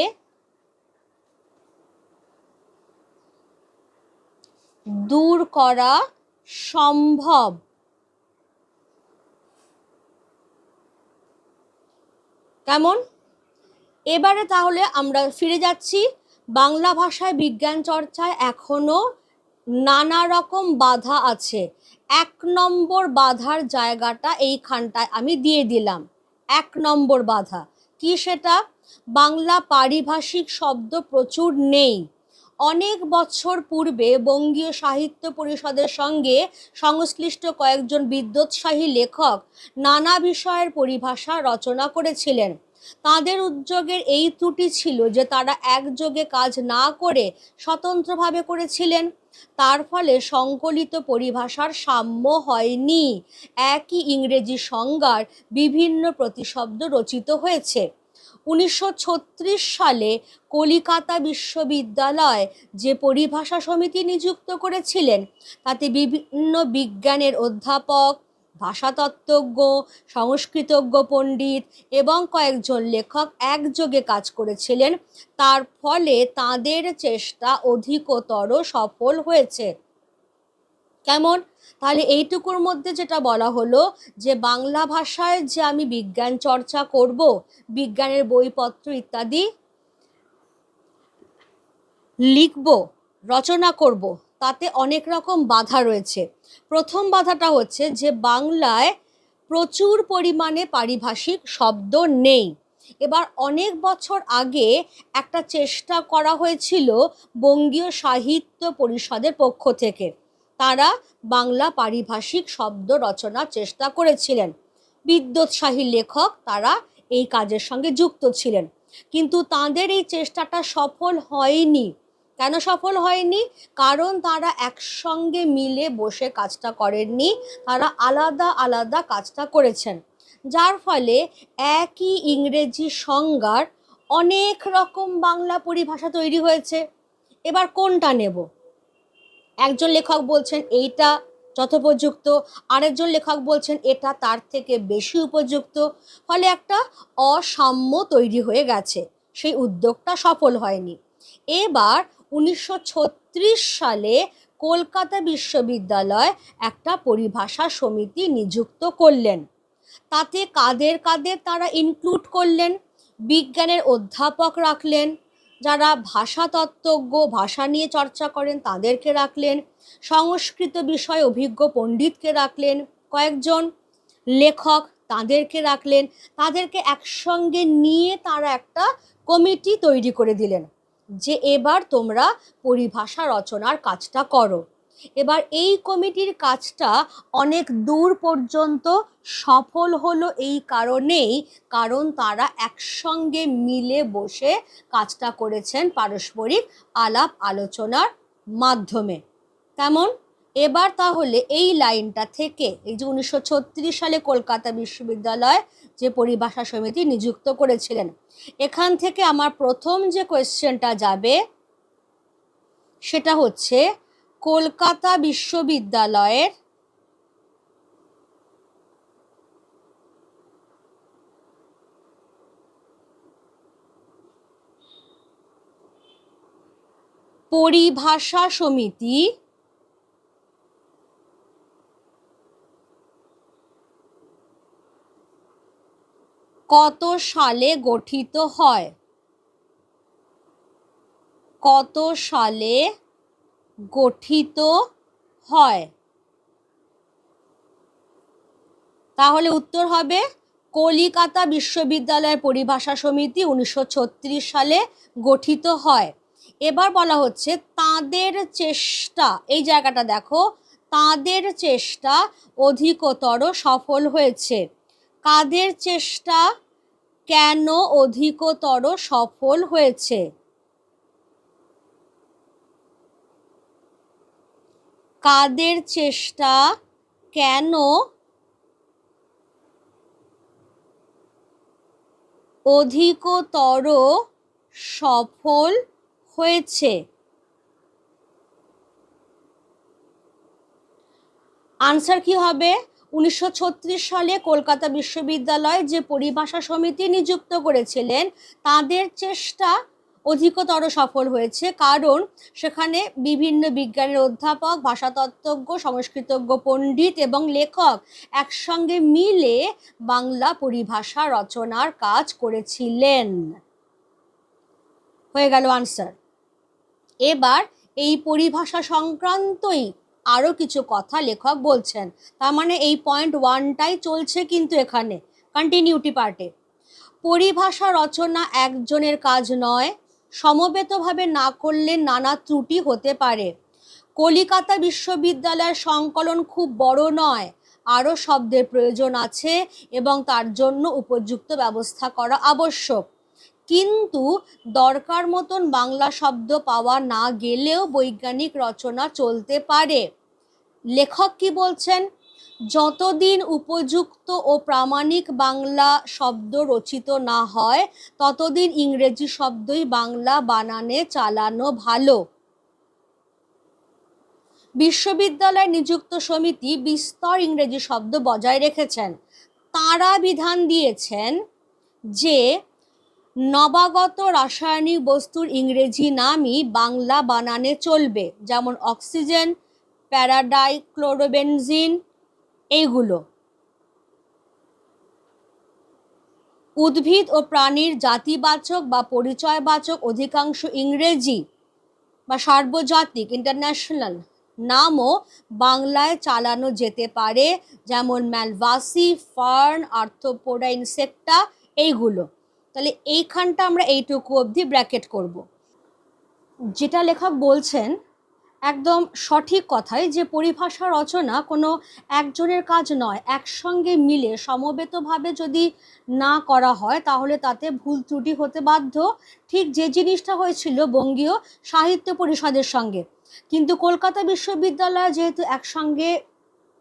দূর করা সম্ভব। কেমন? এবারে তাহলে আমরা ফিরে যাচ্ছি, বাংলা ভাষায় বিজ্ঞান চর্চায় এখনো নানা রকম বাধা আছে। 1 নম্বর বাধার জায়গাটা এইখানটায় আমি দিয়ে দিলাম। 1 নম্বর বাধা কি সেটা? বাংলা পারিভাষিক শব্দ প্রচুর নেই। অনেক বছর পূর্বে বঙ্গীয় সাহিত্য পরিষদের সঙ্গে সংশ্লিষ্ট কয়েকজন বিদ্যোৎসাহী লেখক নানা বিষয়ের পরিভাষা রচনা করেছিলেন। তাদের উদ্যোগের এই ত্রুটি ছিল যে তারা একযোগে কাজ না করে স্বতন্ত্রভাবে করেছিলেন, তার ফলে সংকলিত পরিভাষার সাম্য হয়নি। একই ইংরেজি সংজ্ঞার বিভিন্ন প্রতিশব্দ রচিত হয়েছে। 1936 সালে কলিকাতা বিশ্ববিদ্যালয় যে পরিভাষা সমিতি নিযুক্ত করেছিলেন, তাতে বিভিন্ন বিজ্ঞানের অধ্যাপক, ভাষাতত্ত্বজ্ঞ, সংস্কৃতজ্ঞ পণ্ডিত এবং কয়েকজন লেখক একযোগে কাজ করেছিলেন। তার ফলে তাদের চেষ্টা অধিকতর সফল হয়েছে। কেমন? তাহলে এইটুকুর মধ্যে যেটা বলা হলো যে বাংলা ভাষায় যে আমি বিজ্ঞান চর্চা করব, বিজ্ঞানের বইপত্র ইত্যাদি লিখব, রচনা করব, তাতে অনেক রকম বাধা রয়েছে। প্রথম বাধাটা হচ্ছে যে বাংলায় প্রচুর পরিমাণে পারিভাষিক শব্দ নেই। এবার অনেক বছর আগে একটা চেষ্টা করা হয়েছিল বঙ্গীয় সাহিত্য পরিষদের পক্ষ থেকে। তারা বাংলা পারিভাষিক শব্দ রচনার চেষ্টা করেছিলেন। বিদ্যোৎসাহী লেখক তারা এই কাজের সঙ্গে যুক্ত ছিলেন, কিন্তু তাদের এই চেষ্টাটা সফল হয়নি। কেন সফল হয়নি? কারণ তারা একসঙ্গে মিলে বসে কাজটা করেননি, তারা আলাদা আলাদা কাজটা করেছেন, যার ফলে একই ইংরেজি সংজ্ঞার অনেক রকম বাংলা পরিভাষা তৈরি হয়েছে। এবার কোনটা নেব? একজন লেখক বলছেন এইটা যথোপযুক্ত, আরেকজন লেখক বলছেন এটা তার থেকে বেশি উপযুক্ত, ফলে একটা অসাম্য তৈরি হয়ে গেছে। সেই উদ্যোগটা সফল হয়নি। এবার 1936 সালে কলকাতা বিশ্ববিদ্যালয় একটা পরিভাষা সমিতি নিযুক্ত করলেন। তাতে কাদের কাদের তারা ইনক্লুড করলেন? বিজ্ঞানের অধ্যাপক রাখলেন, যারা ভাষাতত্ত্বজ্ঞ, ভাষা নিয়ে চর্চা করেন তাদেরকে রাখলেন, সংস্কৃত বিষয়ে অভিজ্ঞ পণ্ডিতকে রাখলেন, কয়েকজন লেখক তাদেরকে রাখলেন। তাদেরকে একসঙ্গে নিয়ে তারা একটা কমিটি তৈরি করে দিলেন যে এবার তোমরা পরিভাষা রচনার কাজটা করো। এবার এই কমিটির কাজটা অনেক দূর পর্যন্ত সফল হলো এই কারণেই, কারণ তারা একসঙ্গে মিলে বসে কাজটা করেছেন পারস্পরিক আলাপ আলোচনার মাধ্যমে। তেমন এবার তাহলে এই লাইনটা থেকে, এই যে 1936 সালে কলকাতা বিশ্ববিদ্যালয় যে পরিভাষা সমিতি নিযুক্ত করেছিলেন, এখান থেকে আমার প্রথম যে কোয়েশ্চেনটা যাবে সেটা হচ্ছে কলকাতা বিশ্ববিদ্যালয়ের পরিভাষা সমিতি কত সালে গঠিত হয়? কত সালে গঠিত হয়? তাহলে উত্তর হবে কলিকাতা বিশ্ববিদ্যালয়ের পরিভাষা সমিতি 1936 সালে গঠিত হয়। এবার বলা হচ্ছে তাদের চেষ্টা, এই জায়গাটা দেখো, তাদের চেষ্টা অধিকতর সফল হয়েছে। কাদের চেষ্টা? কেন অধিকতর সফল হয়েছে? কাদের চেষ্টা কেন অধিকতর সফল হয়েছে? আনসার কি হবে? 1936 সালে কলকাতা বিশ্ববিদ্যালয় যে পরিভাষা সমিতি নিযুক্ত করেছিলেন তাদের চেষ্টা অধিকতর সফল হয়েছে, কারণ সেখানে বিভিন্ন বিজ্ঞানের অধ্যাপক, ভাষাতত্ত্বজ্ঞ, সংস্কৃতজ্ঞ পণ্ডিত এবং লেখক একসঙ্গে মিলে বাংলা পরিভাষা রচনার কাজ করেছিলেন। হয়ে গেল আনসার। এবার এই পরিভাষা সংক্রান্তই আরও কিছু কথা লেখক বলছেন। তার মানে এই পয়েন্ট 1টাই চলছে কিন্তু এখানে কন্টিনিউটি পার্টে। পরিভাষা রচনা একজনের কাজ নয়, সমবেতভাবে না করলে নানা ত্রুটি হতে পারে। কলিকাতা বিশ্ববিদ্যালয়ের সংকলন খুব বড় নয়, আরও শব্দের প্রয়োজন আছে এবং তার জন্য উপযুক্ত ব্যবস্থা করা আবশ্যক। কিন্তু দরকার মতন বাংলা শব্দ পাওয়া না গেলেও বৈজ্ঞানিক রচনা চলতে পারে। লেখক কি বলছেন? যতদিন উপযুক্ত ও প্রামাণিক বাংলা শব্দ রচিত না হয় ততদিন ইংরেজি শব্দই বাংলা বানানে চালানো ভালো। বিশ্ববিদ্যালয় নিযুক্ত সমিতি বিস্তর ইংরেজি শব্দ বজায় রেখেছেন। তাঁরা বিধান দিয়েছেন যে নবাগত রাসায়নিক বস্তুর ইংরেজি নামই বাংলা বানানে চলবে, যেমন অক্সিজেন, প্যারাডাইক্লোরোবেনজিন এইগুলো। উদ্ভিদ ও প্রাণীর জাতিবাচক বা পরিচয়বাচক অধিকাংশ ইংরেজি বা সার্বজাতিক ইন্টারন্যাশনাল নামও বাংলায় চালানো যেতে পারে, যেমন ম্যালভাসি, ফার্ন, আর্থ্রোপোডা ইনসেক্টা এইগুলো। তাহলে এইখানটা আমরা এইটুকু অবধি ব্র্যাকেট করব। যেটা লেখক বলছেন একদম সঠিক কথাই, যে পরিভাষা রচনা কোনো একজনের কাজ নয়, একসঙ্গে মিলে সমবেতভাবে যদি না করা হয় তাহলে তাতে ভুল ত্রুটি হতে বাধ্য। ঠিক যে জিনিসটা হয়েছিল বঙ্গীয় সাহিত্য পরিষদের সঙ্গে, কিন্তু কলকাতা বিশ্ববিদ্যালয় যেহেতু একসঙ্গে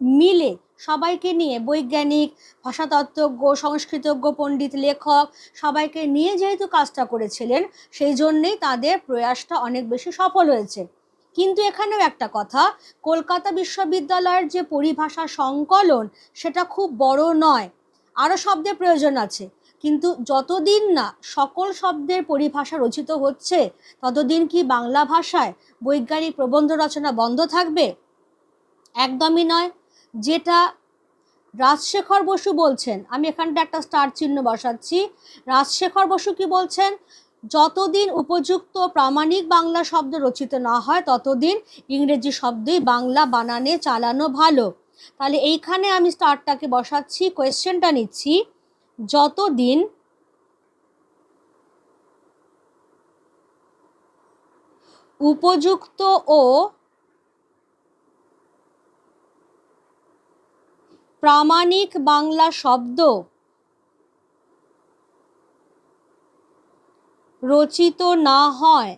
মিলে সবাইকে নিয়ে বৈজ্ঞানিক, ভাষাতত্ত্বজ্ঞ, সংস্কৃতজ্ঞ, পণ্ডিত, লেখক সবাইকে নিয়ে যেহেতু কাজটা করেছিলেন, সেই জন্যেই তাদের প্রয়াসটা অনেক বেশি সফল হয়েছে। কিন্তু এখানেও একটা কথা, কলকাতা বিশ্ববিদ্যালয়ের যে পরিভাষা সংকলন সেটা খুব বড় নয়, আরও শব্দের প্রয়োজন আছে। কিন্তু যতদিন না সকল শব্দের পরিভাষা রচিত হচ্ছে ততদিন কি বাংলা ভাষায় বৈজ্ঞানিক প্রবন্ধ রচনা বন্ধ থাকবে? একদমই নয়। যেটা রাজশেখর বসু বলছেন, আমি এখানটা একটা স্টার চিহ্ন বসাচ্ছি, রাজশেখর বসু কি বলছেন, যতদিন উপযুক্ত প্রামাণিক বাংলা শব্দ রচিত না হয় ততদিন ইংরেজি শব্দই বাংলা বানানে চালানো ভালো। তাহলে এইখানে আমি স্টারটাকে বসাচ্ছি, কোয়েশ্চেনটা নিচ্ছি, যতদিন উপযুক্ত ও প্রামাণিক বাংলা শব্দ রচিত না হয়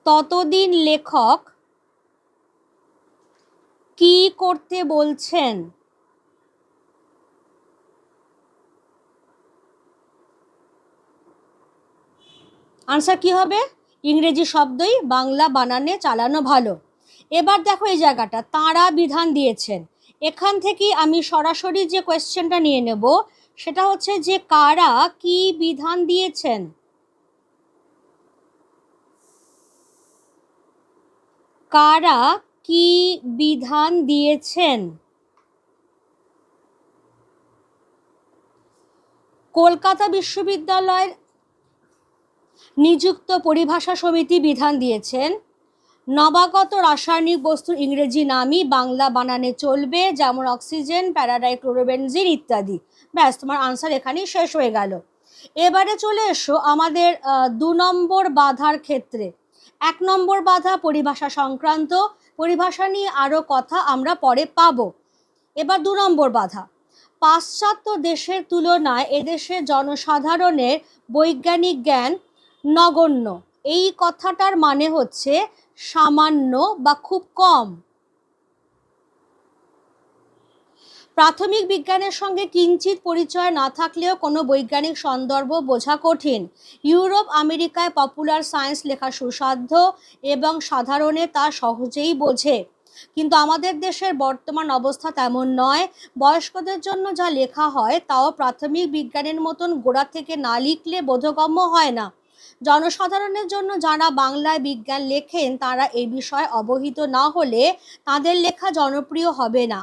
ততদিন লেখক কি করতে বলছেন? আনসার কি হবে? ইংরেজি শব্দই বাংলা বানানে চালানো ভালো। এবার দেখো এই জায়গাটা, তাঁরা বিধান দিয়েছেন, এখান থেকে আমি সরাসরি যে কোয়েশ্চেনটা নিয়ে নেব সেটা হচ্ছে যে কারা কি বিধান দিয়েছেন। কারা কি বিধান দিয়েছেন? কলকাতা বিশ্ববিদ্যালয়ের নিযুক্ত পরিভাষা সমিতি বিধান দিয়েছেন নবাগত রাসায়নিক বস্তুর ইংরেজি নামই বাংলা বানানে চলবে, যেমন অক্সিজেন, প্যারাডাইক্লোরোবেনজিন ইত্যাদি। ব্যাস, তোমার আনসার এখানেই শেষ হয়ে গেল। এবারে চলে এসো আমাদের 2 নম্বর বাধার ক্ষেত্রে। 1 নম্বর বাধা পরিভাষা সংক্রান্ত, পরিভাষা নিয়ে আরও কথা আমরা পরে পাবো। এবার 2 নম্বর বাধা, পাশ্চাত্য দেশের তুলনায় এদেশের জনসাধারণের বৈজ্ঞানিক জ্ঞান নগণ্য। এই কথাটার মানে হচ্ছে সামান্য বা খুব কম। প্রাথমিক বিজ্ঞানের সঙ্গে কিঞ্চিত পরিচয় না থাকলেও কোনো বৈজ্ঞানিক সন্দর্ভ বোঝা কঠিন। ইউরোপ আমেরিকায় পপুলার সায়েন্স লেখা সুসাধ্য এবং সাধারণে তা সহজেই বোঝে, কিন্তু আমাদের দেশের বর্তমান অবস্থা তেমন নয়। বয়স্কদের জন্য যা লেখা হয় তাও প্রাথমিক বিজ্ঞানের মতন গোড়া থেকে না লিখলে বোধগম্য হয় না। জনসাধারণের জন্য যারা বাংলায় বিজ্ঞান লেখেন তারা এই বিষয়ে অবহিত না হলে তাদের লেখা জনপ্রিয় হবে না।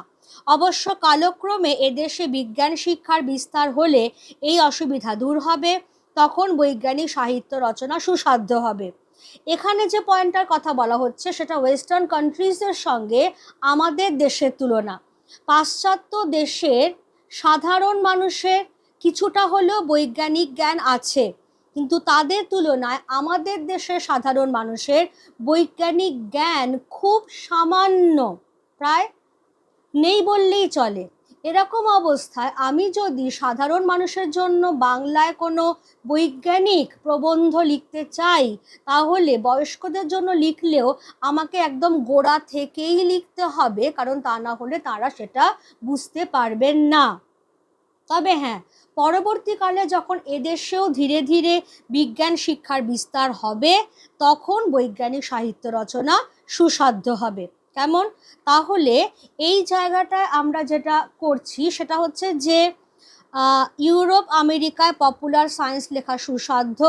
অবশ্য কালক্রমে এদেশে বিজ্ঞান শিক্ষার বিস্তার হলে এই অসুবিধা দূর হবে, তখন বৈজ্ঞানিক সাহিত্য রচনা সুসাধ্য হবে। এখানে যে পয়েন্টটার কথা বলা হচ্ছে সেটা ওয়েস্টার্ন কান্ট্রিজের সঙ্গে আমাদের দেশের তুলনা। পাশ্চাত্য দেশের সাধারণ মানুষের কিছুটা হলেও বৈজ্ঞানিক জ্ঞান আছে, কিন্তু তাদের তুলনায় আমাদের দেশের সাধারণ মানুষের বৈজ্ঞানিক জ্ঞান খুব সামান্য, প্রায় নেই বললেই চলে। এরকম অবস্থায় আমি যদি সাধারণ মানুষের জন্য বাংলায় কোনো বৈজ্ঞানিক প্রবন্ধ লিখতে চাই তাহলে বয়স্কদের জন্য লিখলেও আমাকে একদম গোড়া থেকেই লিখতে হবে, কারণ তা না হলে তারা সেটা বুঝতে পারবেন না। তবে হ্যাঁ, পরবর্তীকালে যখন এদেশেও ধীরে ধীরে বিজ্ঞান শিক্ষার বিস্তার হবে, তখন বৈজ্ঞানিক সাহিত্য রচনা সুসাধ্য হবে। কেমন? তাহলে এই জায়গাটায় আমরা যেটা করছি সেটা হচ্ছে যে ইউরোপ আমেরিকায় পপুলার সায়েন্স লেখা সুসাধ্য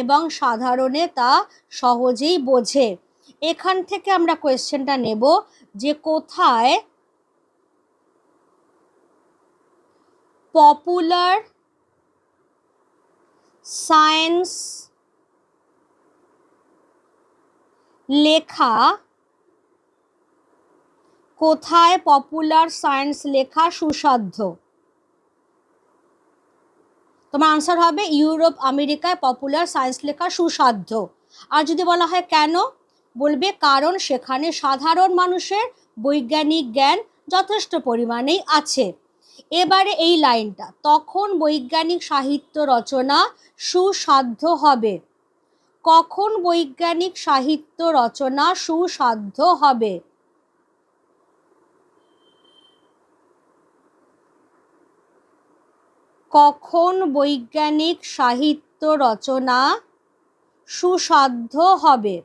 এবং সাধারণে তা সহজেই বোঝে। এখান থেকে আমরা কোয়েশ্চেনটা নেব যে কোথায় পপুলার সায়েন্স লেখা, কোথায় পপুলার সায়েন্স লেখা সুসাধ্য? তোমার আনসার হবে ইউরোপ আমেরিকায় পপুলার সায়েন্স লেখা সুসাধ্য। আর যদি বলা হয় কেন, বলবে কারণ সেখানে সাধারণ মানুষের বৈজ্ঞানিক জ্ঞান যথেষ্ট পরিমাণেই আছে। এবারে এই লাইনটা, তখন বৈজ্ঞানিক সাহিত্য রচনা সুসাধ্য হবে। কখন বৈজ্ঞানিক সাহিত্য রচনা সুসাধ্য হবে? কখন বৈজ্ঞানিক সাহিত্য রচনা সুসাধ্য হবে?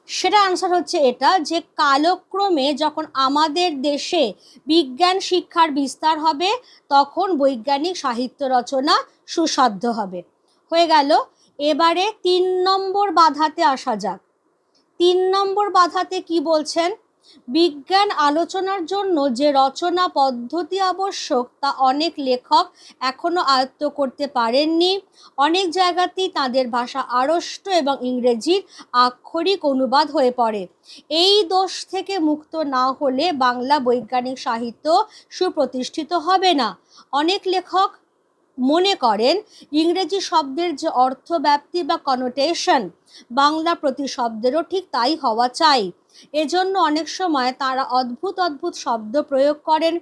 সেটা আনসার হচ্ছে এটা যে কালক্রমে যখন আমাদের দেশে বিজ্ঞান শিক্ষার বিস্তার হবে, তখন বৈজ্ঞানিক সাহিত্য রচনা সুসাধ্য হবে। হয়ে গেল। এবারে 3 নম্বর বাধাতে আসা যাক। 3 নম্বর বাধাতে কি বলছেন? বিজ্ঞান আলোচনার জন্য যে রচনা পদ্ধতি আবশ্যক তা অনেক লেখক এখনো আয়ত্ত করতে পারেননি। অনেক জায়গাতেই তাদের ভাষা আড়ষ্ট এবং ইংরেজির আক্ষরিক অনুবাদ হয়ে পড়ে। এই দোষ থেকে মুক্ত না হলে বাংলা বৈজ্ঞানিক সাহিত্য সুপ্রতিষ্ঠিত হবে না। অনেক লেখক মনে করেন ইংরেজি শব্দের যে অর্থব্যাপ্তি বা কনোটেশন, বাংলা প্রতিশব্দেরও ঠিক তাই হওয়া চাই। এজন্য অনেক সময় তারা অদ্ভুত অদ্ভুত শব্দ প্রয়োগ করেন।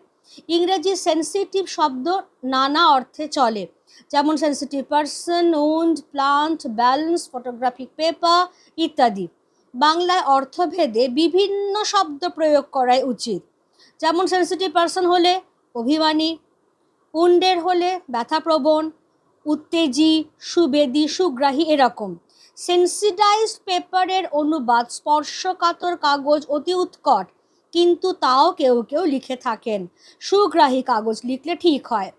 ইংরেজি সেন্সিটিভ শব্দ নানা অর্থে চলে, যেমন sensitive person, wound, plant, balance, photographic paper ইত্যাদি। বাংলায় অর্থভেদে বিভিন্ন শব্দ প্রয়োগ করাই উচিত। যেমন সেন্সিটিভ পারসন হলে অভিমানী, উন্ডের হলে ব্যথাপ্রবণ, উত্তেজি, সুবেদী, সুগ্রাহী এরকম। সেন্সিটাইজড পেপারের অনুবাদ স্পর্শকাতর কাগজ অতি উৎকট, কিন্তু তাও কেউ কেউ লিখে থাকেন। সুগ্রাহী কাগজ লিখলে ঠিক হয়।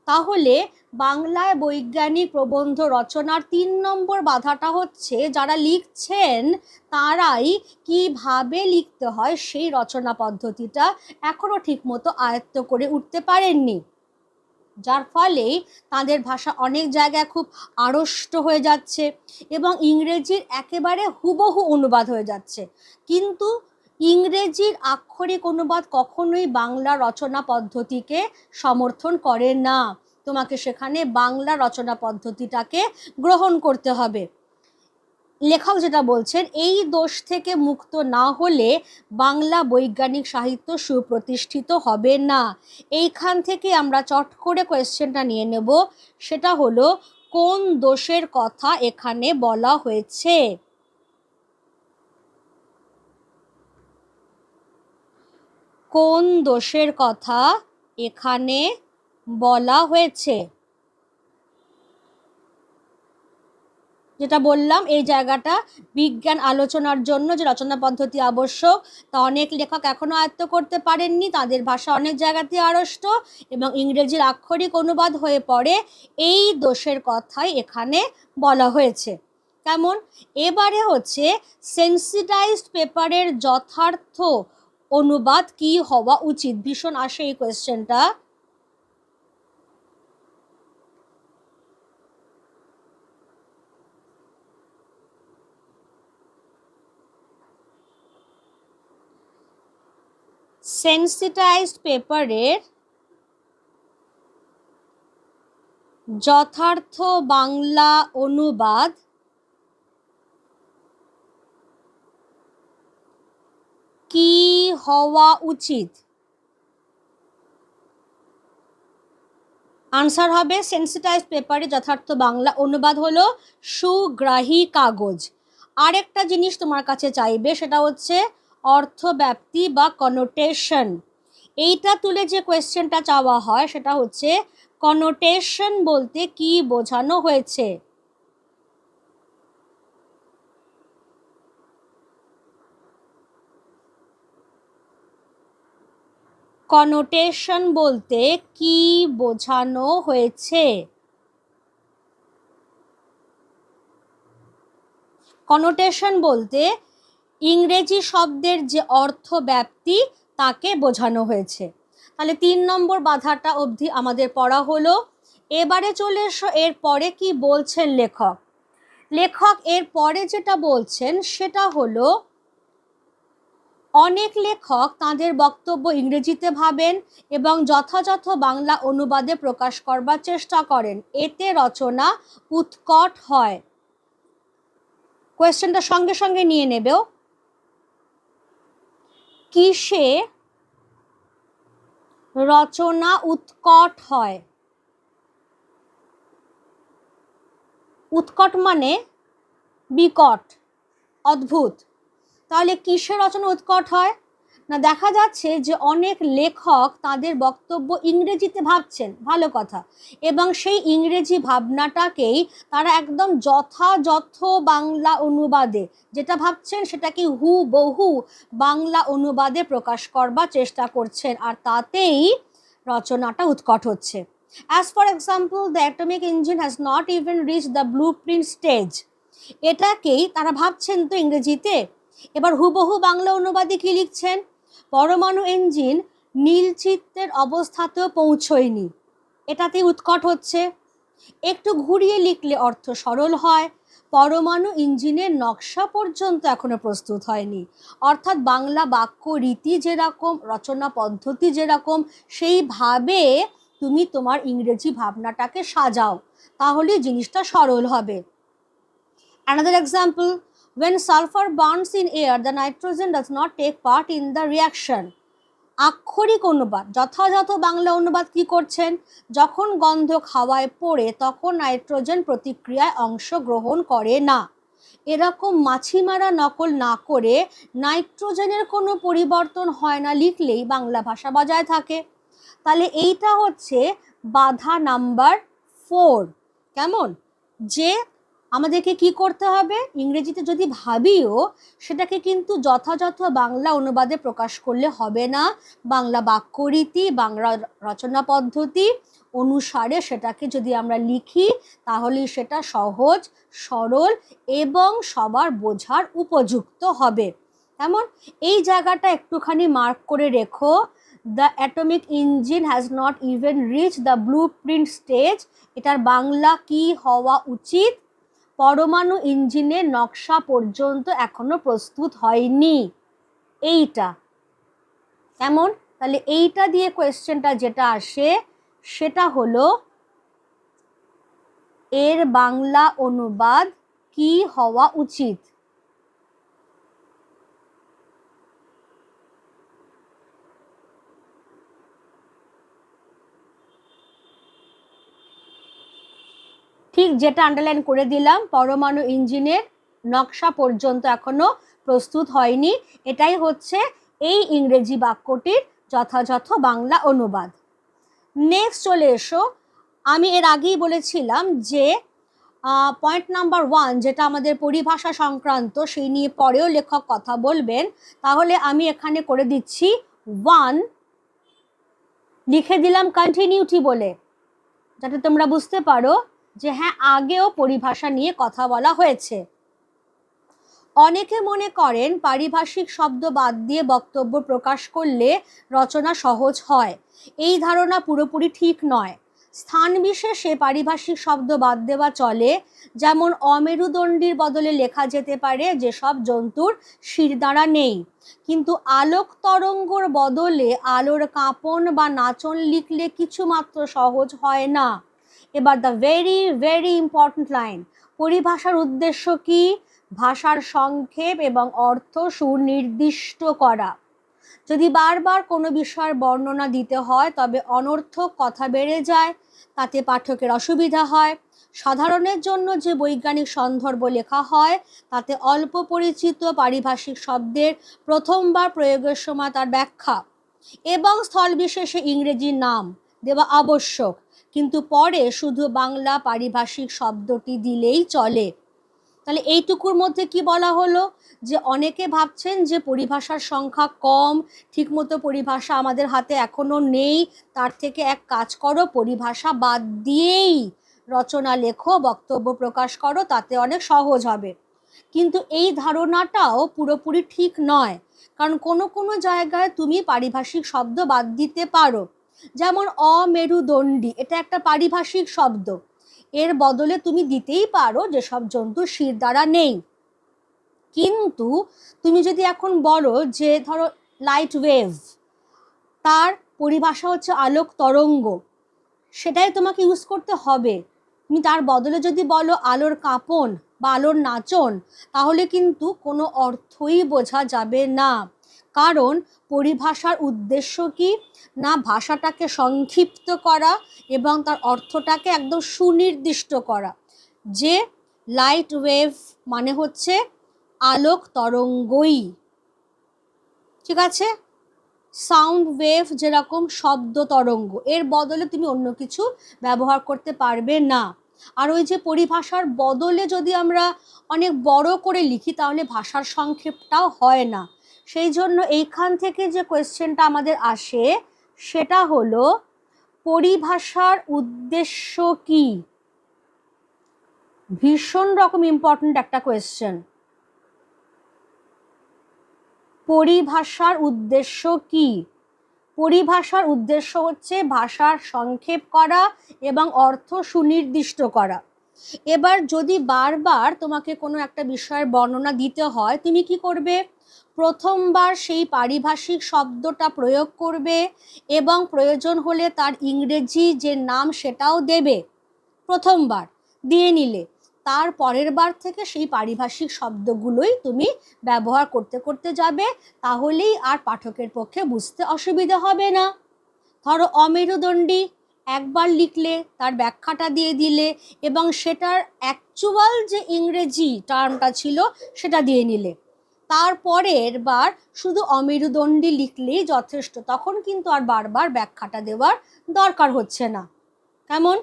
তাহলে বাংলায় বৈজ্ঞানিক প্রবন্ধ রচনার 3 নম্বর বাধাটা হচ্ছে যারা লিখছেন তারাই কিভাবে লিখতে হয় সেই রচনা পদ্ধতিটা এখনো ঠিকমতো আয়ত্ত করে উঠতে পারেননি, যার ফলে তাদের ভাষা অনেক জায়গায় খুব আড়ষ্ট হয়ে যাচ্ছে এবং ইংরেজির একেবারে হুবহু অনুবাদ হয়ে যাচ্ছে। কিন্তু ইংরেজির আক্ষরিক অনুবাদ কখনোই বাংলা রচনা পদ্ধতিকে সমর্থন করে না। তোমাকে সেখানে বাংলা রচনা পদ্ধতিটাকে গ্রহণ করতে হবে। লেখক যেটা বলছেন, এই দোষ থেকে মুক্ত না হলে বাংলা বৈজ্ঞানিক সাহিত্য সুপ্রতিষ্ঠিত হবে না। এইখান থেকে আমরা চট করে কোয়েশ্চেনটা নিয়ে নেব, সেটা হলো কোন দোষের কথা এখানে বলা হয়েছে? কোন দোষের কথা এখানে বলা হয়েছে? যেটা বললাম, এই জায়গাটা বিজ্ঞান আলোচনার জন্য যে রচনা পদ্ধতি আবশ্যক তা অনেক লেখক এখনো আয়ত্ত করতে পারেননি, তাদের ভাষা অনেক জায়গাতে আড়ষ্ট এবং ইংরেজির আক্ষরিক অনুবাদ হয়ে পড়ে। এই দোষের কথাই এখানে বলা হয়েছে। কেমন? এবারে হচ্ছে সেন্সিটাইজড পেপারের যথার্থ অনুবাদ কি হওয়া উচিত। ভীষণ আসে এই কোয়েশ্চেনটা। সেন্সিটাইজড পেপারের যথার্থ বাংলা অনুবাদ কি হওয়া উচিত? আনসার হবে সেন্সিটাইজড পেপারের যথার্থ বাংলা অনুবাদ হলো সুগ্রাহী কাগজ। আরেকটা জিনিস তোমার কাছে চাইবে, সেটা হচ্ছে অর্থব্যাপ্তি বা কনোটেশন। এইটা তুলে যে কোয়েশ্চেনটা চাওয়া হয় সেটা হচ্ছে কনোটেশন বলতে কি বোঝানো হয়েছে। কনোটেশন বলতে কি বোঝানো হয়েছে? কনোটেশন বলতে ইংরেজি শব্দের যে অর্থব্যাপ্তি তাকে বোঝানো হয়েছে। তাহলে 3 নম্বর বাধাটা অবধি আমাদের পড়া হলো। এবারে চলে এসো এর পরে কি বলছেন লেখক। লেখক এর পরে যেটা বলছেন সেটা হলো অনেক লেখক তাঁদের বক্তব্য ইংরেজিতে ভাবেন এবং যথাযথ বাংলা অনুবাদে প্রকাশ করবার চেষ্টা করেন, এতে রচনা উৎকট হয়। কোয়েশ্চেনটা সঙ্গে সঙ্গে নিয়ে নেবেও। কিসে রচনা উৎকট হয়? উৎকট মানে বিকট, অদ্ভুত। তাহলে কিসে রচনা উৎকট হয়? না, দেখা যাচ্ছে যে অনেক লেখক তাদের বক্তব্য ইংরেজিতে ভাবছেন, ভালো কথা, এবং সেই ইংরেজি ভাবনাটাকেই তারা একদম যথাযথ বাংলা অনুবাদে যেটা ভাবছেন সেটাকে হুবহু বাংলা অনুবাদে প্রকাশ করবার চেষ্টা করছেন, আর তাতেই রচনাটা উৎকট হচ্ছে। As for example, the atomic engine has not even reached the blueprint stage. এটাকেই তারা ভাবছেন তো ইংরেজিতে, এবার হুবহু বাংলা অনুবাদে কি লিখছেন? পরমাণু ইঞ্জিন নীলচিত্রের অবস্থাতেও পৌঁছয়নি, এটাতেই উৎকট হচ্ছে। একটু ঘুরিয়ে লিখলে অর্থ সরল হয়, পরমাণু ইঞ্জিনের নকশা পর্যন্ত এখনো প্রস্তুত হয়নি। অর্থাৎ বাংলা বাক্য রীতি যেরকম, রচনা পদ্ধতি যেরকম, সেইভাবে তুমি তোমার ইংরেজি ভাবনাটাকে সাজাও, তাহলে জিনিসটা সরল হবে। Another example, when sulfur burns in air, the nitrogen does not take part in the reaction. আক্ষরিক অনুবাদ, যথাযথ বাংলা অনুবাদ কি করছেন? যখন গন্ধক হাওয়ায় পড়ে তখন নাইট্রোজেন প্রতিক্রিয়ায় অংশগ্রহণ করে না। এরকম মাছি মারা নকল না করে নাইট্রোজেনের কোনো পরিবর্তন হয় না লিখলেই বাংলা ভাষা বজায় থাকে। তাহলে এইটা হচ্ছে বাধা নাম্বার 4। কেমন? যে আমাদেরকে কি করতে হবে? ইংরেজিতে যদি ভাবিও সেটাকে কিন্তু যথাযথ বাংলা অনুবাদে প্রকাশ করলে হবে না, বাংলা বাক্যরীতি, বাংলা রচনা পদ্ধতি অনুসারে সেটাকে যদি আমরা লিখি তাহলে সেটা সহজ, সরল এবং সবার বোঝার উপযুক্ত হবে। তেমন এই জায়গাটা একটুখানি মার্ক করে রেখো। The atomic engine has not even reach the blueprint stage, এটার বাংলা কি হওয়া উচিত? পরমাণু ইঞ্জিনের নকশা পর্যন্ত এখনো প্রস্তুত হয়নি। এইটা কেমন? তাহলে এইটা দিয়ে কোয়েশ্চেনটা যেটা আসে সেটা হলো এর বাংলা অনুবাদ কি হওয়া উচিত? ঠিক যেটা আন্ডারলাইন করে দিলাম, পরমাণু ইঞ্জিনের নকশা পর্যন্ত এখনো প্রস্তুত হয়নি, এটাই হচ্ছে এই ইংরেজি বাক্যটির যথাযথ বাংলা অনুবাদ। নেক্সট চলে এসো, আমি এর আগেই বলেছিলাম যে পয়েন্ট নাম্বার 1 যেটা আমাদের পরিভাষা সংক্রান্ত, সেই নিয়ে পরেও লেখক কথা বলবেন। তাহলে আমি এখানে করে দিচ্ছি 1, লিখে দিলাম কন্টিনিউটি বলে, যাতে তোমরা বুঝতে পারো যে হ্যাঁ আগেও পরিভাষা নিয়ে কথা বলা হয়েছে। অনেকে মনে করেন পারিভাষিক শব্দ বাদ দিয়ে বক্তব্য প্রকাশ করলে রচনা সহজ হয়। এই ধারণা পুরোপুরি ঠিক নয়। স্থান বিশেষে পারিভাষিক শব্দ বাদ দেওয়া চলে, যেমন অমেরুদণ্ডীর বদলে লেখা যেতে পারে যেসব জন্তুর শিরদাঁড়া নেই, কিন্তু আলোক তরঙ্গর বদলে আলোর কাঁপন বা নাচন লিখলে কিছুমাত্র সহজ হয় না। এবার the very very important line, পরিভাষার উদ্দেশ্য কি? ভাষার সংক্ষেপ এবং অর্থ সুনির্দিষ্ট করা। যদি বারবার কোনো বিষয়ের বর্ণনা দিতে হয় তবে অনর্থক কথা বেড়ে যায়, তাতে পাঠকের অসুবিধা হয়। সাধারণের জন্য যে বৈজ্ঞানিক সন্দর্ভ লেখা হয় তাতে অল্প পরিচিত পারিভাষিক শব্দের প্রথমবার প্রয়োগের সময় তার ব্যাখ্যা এবং স্থলবিশেষে ইংরেজি নাম দেওয়া আবশ্যক, কিন্তু পরে শুধু বাংলা পারিভাষিক শব্দটি দিলেই চলে। তাহলে এইটুকুর মধ্যে কি বলা হলো, যে অনেকে ভাবছেন যে পরিভাষার সংখ্যা কম, ঠিকমতো পরিভাষা আমাদের হাতে এখনো নেই, তার থেকে এক কাজ করো, পরিভাষা বাদ দিয়েই রচনা লেখো, বক্তব্য প্রকাশ করো, তাতে অনেক সহজ হবে। কিন্তু এই ধারণাটাও পুরোপুরি ঠিক নয়, কারণ কোনো কোনো জায়গায় তুমি পারিভাষিক শব্দ বাদ দিতে পারো। যেমন অমেরুদণ্ডী, এটা একটা পারিভাষিক শব্দ, এর বদলে তুমি দিতেই পারো যেসব জন্তু শির দ্বারা নেই। কিন্তু তুমি যদি এখন বলো যে ধরো লাইট ওয়েভ, তার পরিভাষা হচ্ছে আলোক তরঙ্গ, সেটাই তোমাকে ইউজ করতে হবে। তুমি তার বদলে যদি বলো আলোর কাঁপন বা আলোর নাচন, তাহলে কিন্তু কোনো অর্থই বোঝা যাবে না। কারণ পরিভাষার উদ্দেশ্য কি না, ভাষাটাকে সংক্ষিপ্ত করা এবং তার অর্থটাকে একদম সুনির্দিষ্ট করা। যে লাইট ওয়েভ মানে হচ্ছে আলোক তরঙ্গই, ঠিক আছে? সাউন্ড ওয়েভ যেরকম শব্দ তরঙ্গ, এর বদলে তুমি অন্য কিছু ব্যবহার করতে পারবে না। আর ওই যে পরিভাষার বদলে যদি আমরা অনেক বড় করে লিখি তাহলে ভাষার সংক্ষেপটাও হয় না। সেই জন্য এইখান থেকে যে কোয়েশ্চেনটা আমাদের আসে সেটা হলো পরিভাষার উদ্দেশ্য কি। ভীষণ রকম ইম্পর্ট্যান্ট একটা কোয়েশ্চেন। পরিভাষার উদ্দেশ্য কি? পরিভাষার উদ্দেশ্য হচ্ছে ভাষার সংক্ষেপ করা এবং অর্থ সুনির্দিষ্ট করা। এবার যদি বারবার তোমাকে কোনো একটা বিষয়ের বর্ণনা দিতে হয়, তুমি কি করবে? প্রথমবার সেই পারিভাষিক শব্দটা প্রয়োগ করবে এবং প্রয়োজন হলে তার ইংরেজি যে নাম সেটাও দেবে। প্রথমবার দিয়ে নিলে তার পরের বার থেকে সেই পারিভাষিক শব্দগুলোই তুমি ব্যবহার করতে করতে যাবে, তাহলেই আর পাঠকের পক্ষে বুঝতে অসুবিধা হবে না। ধরো অমেরুদণ্ডী, একবার লিখলে তার ব্যাখ্যাটা দিয়ে দিলে এবং সেটার অ্যাকচুয়াল যে ইংরেজি টার্মটা ছিল সেটা দিয়ে নিলে, তারপরের বার শুধু অমেরুদণ্ডী লিখলেই যথেষ্ট, তখন কিন্তু আর বারবার ব্যাখ্যাটা দেওয়ার দরকার হচ্ছে না। কেমন?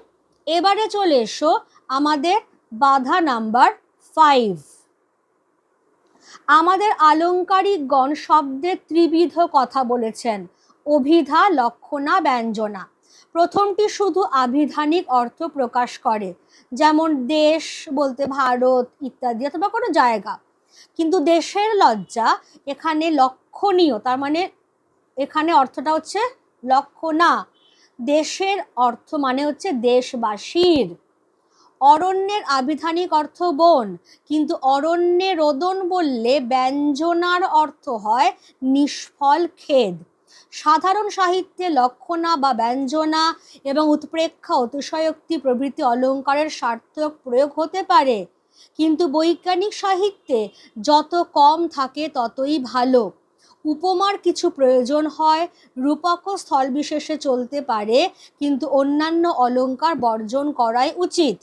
এবারে চলে এসো আমাদের বাধা নাম্বার 5। আমাদের আলংকারিকগণ শব্দের ত্রিবিধ কথা বলেছেন, অভিধা, লক্ষণা, ব্যঞ্জনা। প্রথমটি শুধু আভিধানিক অর্থ প্রকাশ করে, যেমন দেশ বলতে ভারত ইত্যাদি অথবা কোনো জায়গা। কিন্তু দেশের লজ্জা এখানে লক্ষণীয়, তার মানে এখানে অর্থটা হচ্ছে লক্ষণা। দেশের অর্থ মানে হচ্ছে দেশবাসীর। অরণ্যের আবিধানিক অর্থ বন, কিন্তু অরণ্যে রোদন বললে ব্যঞ্জনার অর্থ হয় নিষ্ফল খেদ। সাধারণ সাহিত্যে লক্ষণা বা ব্যঞ্জনা এবং উৎপ্রেক্ষা, অতিশয়োক্তি প্রভৃতি অলঙ্কারের সার্থক প্রয়োগ হতে পারে, কিন্তু বৈজ্ঞানিক সাহিত্যে যত কম থাকে ততই ভালো। উপমার কিছু প্রয়োজন হয়, রূপক স্থল বিশেষে চলতে পারে, কিন্তু অন্যান্য অলঙ্কার বর্জন করাই উচিত।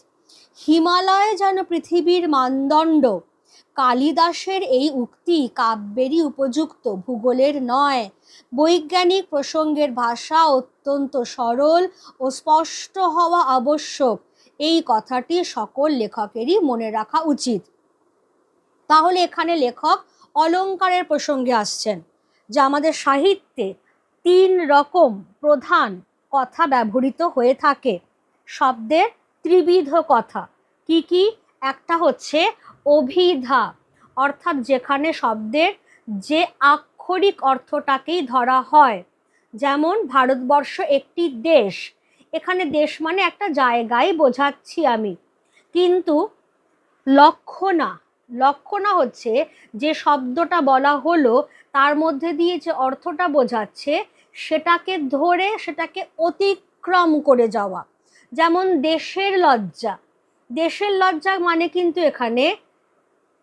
হিমালয় যেন পৃথিবীর মানদণ্ড, কালিদাসের এই উক্তি কাব্যেরই উপযুক্ত, ভূগোলের নয়। বৈজ্ঞানিক প্রসঙ্গের ভাষা অত্যন্ত সরল ও স্পষ্ট হওয়া আবশ্যক, এই কথাটি সকল লেখকেরই মনে রাখা উচিত। তাহলে এখানে লেখক অলঙ্কারের প্রসঙ্গে আসছেন, যে আমাদের সাহিত্যে 3 রকম প্রধান কথা ব্যবহৃত হয়ে থাকে, শব্দের ত্রিবিধ কথা। কি কি? একটা হচ্ছে অভিধা, অর্থাৎ যেখানে শব্দের যে আক্ষরিক অর্থটাকেই ধরা হয়, যেমন ভারতবর্ষ একটি দেশ, এখানে দেশ মানে একটা জায়গায় বোঝাচ্ছি আমি। কিন্তু লক্ষণা, লক্ষণা হচ্ছে যে শব্দটা বলা হলো তার মধ্যে দিয়ে যে অর্থটা বোঝাচ্ছে সেটাকে ধরে সেটাকে অতিক্রম করে যাওয়া। যেমন দেশের লজ্জা, দেশের লজ্জা মানে কিন্তু এখানে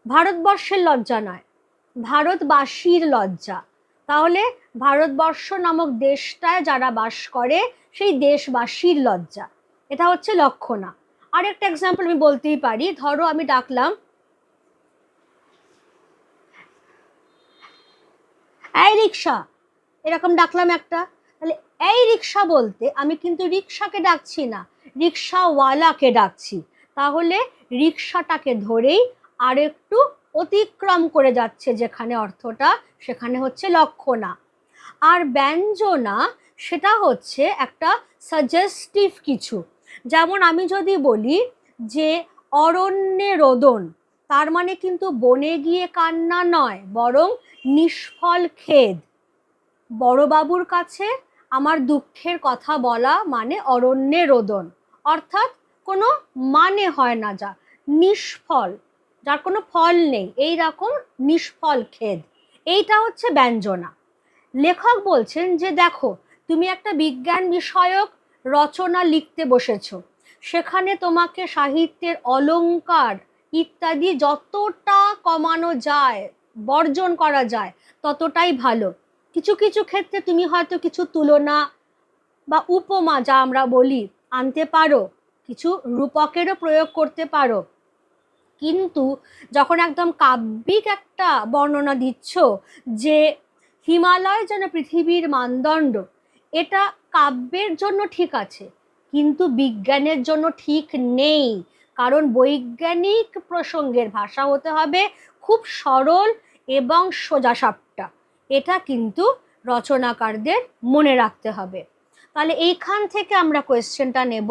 ভারতবর্ষের লজ্জা নয়, ভারতবাসীর লজ্জা। তাহলে ভারতবর্ষ নামক দেশটায় যারা বাস করে সেই দেশবাসীর লজ্জা, এটা হচ্ছে লক্ষণা। আরেকটা এক্সাম্পল আমি বলতেই পারি, ধরো আমি ডাকলাম এই রিক্সা, এরকম ডাকলাম একটা। তাহলে এই রিক্সা বলতে আমি কিন্তু রিক্সাকে ডাকছি না, রিক্সাওয়ালাকে ডাকছি। তাহলে রিক্সাটাকে ধরেই আরেকটু অতিক্রম করে যাচ্ছে যেখানে অর্থটা, সেখানে হচ্ছে লক্ষণা। আর ব্যঞ্জনা সেটা হচ্ছে একটা সাজেস্টিভ কিছু। যেমন আমি যদি বলি যে অরণ্যে রোদন, তার মানে কিন্তু বনে গিয়ে কান্না নয়, বরং নিষ্ফল খেদ। বড়বাবুর কাছে আমার দুঃখের কথা বলা মানে অরণ্যে রোদন, অর্থাৎ কোনো মানে হয় না, যা নিষ্ফল, যার কোনো ফল নেই, এই রকম নিষ্ফল খেদ, এইটা হচ্ছে ব্যঞ্জনা। লেখক বলছেন যে দেখো, তুমি একটা বিজ্ঞান বিষয়ক রচনা লিখতে বসেছো, সেখানে তোমাকে সাহিত্যের অলংকার ইত্যাদি যতটা কমানো যায়, বর্জন করা যায়, ততটাই ভালো। কিছু কিছু ক্ষেত্রে তুমি হয়তো কিছু তুলনা বা উপমা, যা আমরা বলি, আনতে পারো, কিছু রূপকেরও প্রয়োগ করতে পারো। কিন্তু যখন একদম কাব্যিক একটা বর্ণনা দিচ্ছ যে হিমালয় যেন পৃথিবীর মানদণ্ড, এটা কাব্যের জন্য ঠিক আছে, কিন্তু বিজ্ঞানের জন্য ঠিক নেই। কারণ বৈজ্ঞানিক প্রসঙ্গের ভাষা হতে হবে খুব সরল এবং সোজাসাপটা, এটা কিন্তু রচনাকারদের মনে রাখতে হবে। তাহলে এইখান থেকে আমরা কোয়েশ্চেনটা নেব,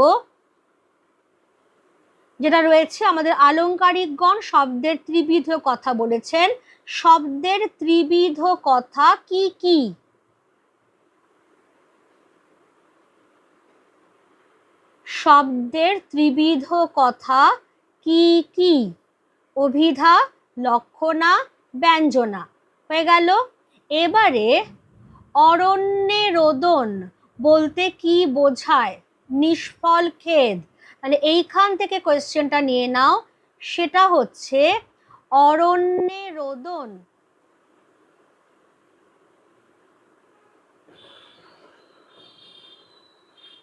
যেটা রয়েছে আমাদের আলংকারিকগণ শব্দের ত্রিবিধ কথা বলেছেন। শব্দের ত্রিবিধ কথা কি কি? শব্দের ত্রিবিধ কথা কি কি? অভিধা, লক্ষণা, ব্যঞ্জনা। হয়ে গেল। এবারে অরণ্যে রোদন বলতে কি বোঝায়? নিষ্ফল খেদ। তাহলে এইখান থেকে কোয়েশ্চেনটা নিয়ে নাও, সেটা হচ্ছে অরণ্যে রোদন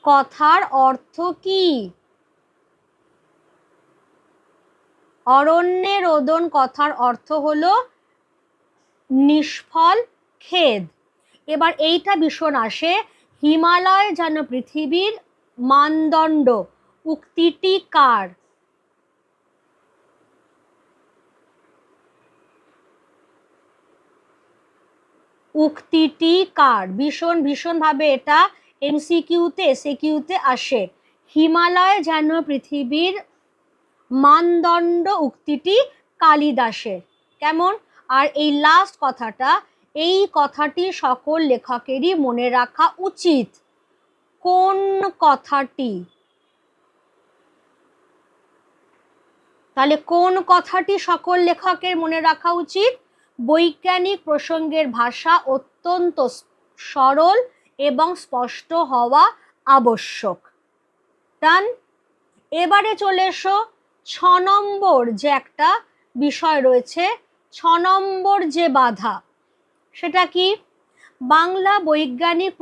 কথার অর্থ কি? অরণ্যে রোদন কথার অর্থ হলো নিষ্ফল খেদ। এবার এইটা ভীষণ আসে, হিমালয় যেন পৃথিবীর মানদণ্ড, উক্তিটি কার? উক্তিটি কার? ভীষণ ভীষণভাবে এটা এমসিকিউতে এসএকিউতে আসে। হিমালয় যেন পৃথিবীর মানদণ্ড উক্তিটি কালিদাসের। কেমন? আর এই লাস্ট কথাটা, এই কথাটি সকল লেখকেরই মনে রাখা উচিত। কোন কথাটি? তাহলে কোন কথাটি সকল লেখকের মনে রাখা উচিত? বৈজ্ঞানিক প্রসঙ্গের ভাষা অত্যন্ত সরল এবং স্পষ্ট হওয়া আবশ্যক। ডান। এবারে চলে এসো 6 নম্বর যে একটা বিষয় রয়েছে, 6 নম্বর যে বাধা, সেটা কি? বাংলা বৈজ্ঞানিক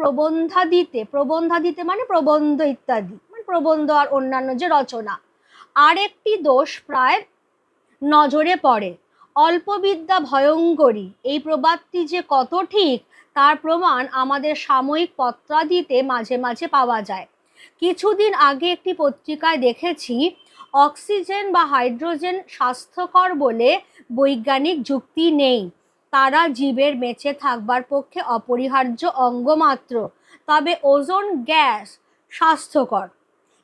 প্রবন্ধাদিতে মানে প্রবন্ধ ইত্যাদি, মানে প্রবন্ধ আর অন্যান্য যে রচনা, আরেকটি দোষ প্রায় নজরে পড়ে। অল্পবিদ্যা ভয়ঙ্করী, এই প্রবাদটি যে কত ঠিক তার প্রমাণ আমাদের সাময়িক পত্রাদিতে মাঝে মাঝে পাওয়া যায়। কিছুদিন আগে একটি পত্রিকায় দেখেছি, অক্সিজেন বা হাইড্রোজেন স্বাস্থ্যকর বলে বৈজ্ঞানিক যুক্তি নেই, তারা জীবের বেঁচে থাকবার পক্ষে অপরিহার্য অঙ্গ মাত্র, তবে ওজোন গ্যাস স্বাস্থ্যকর।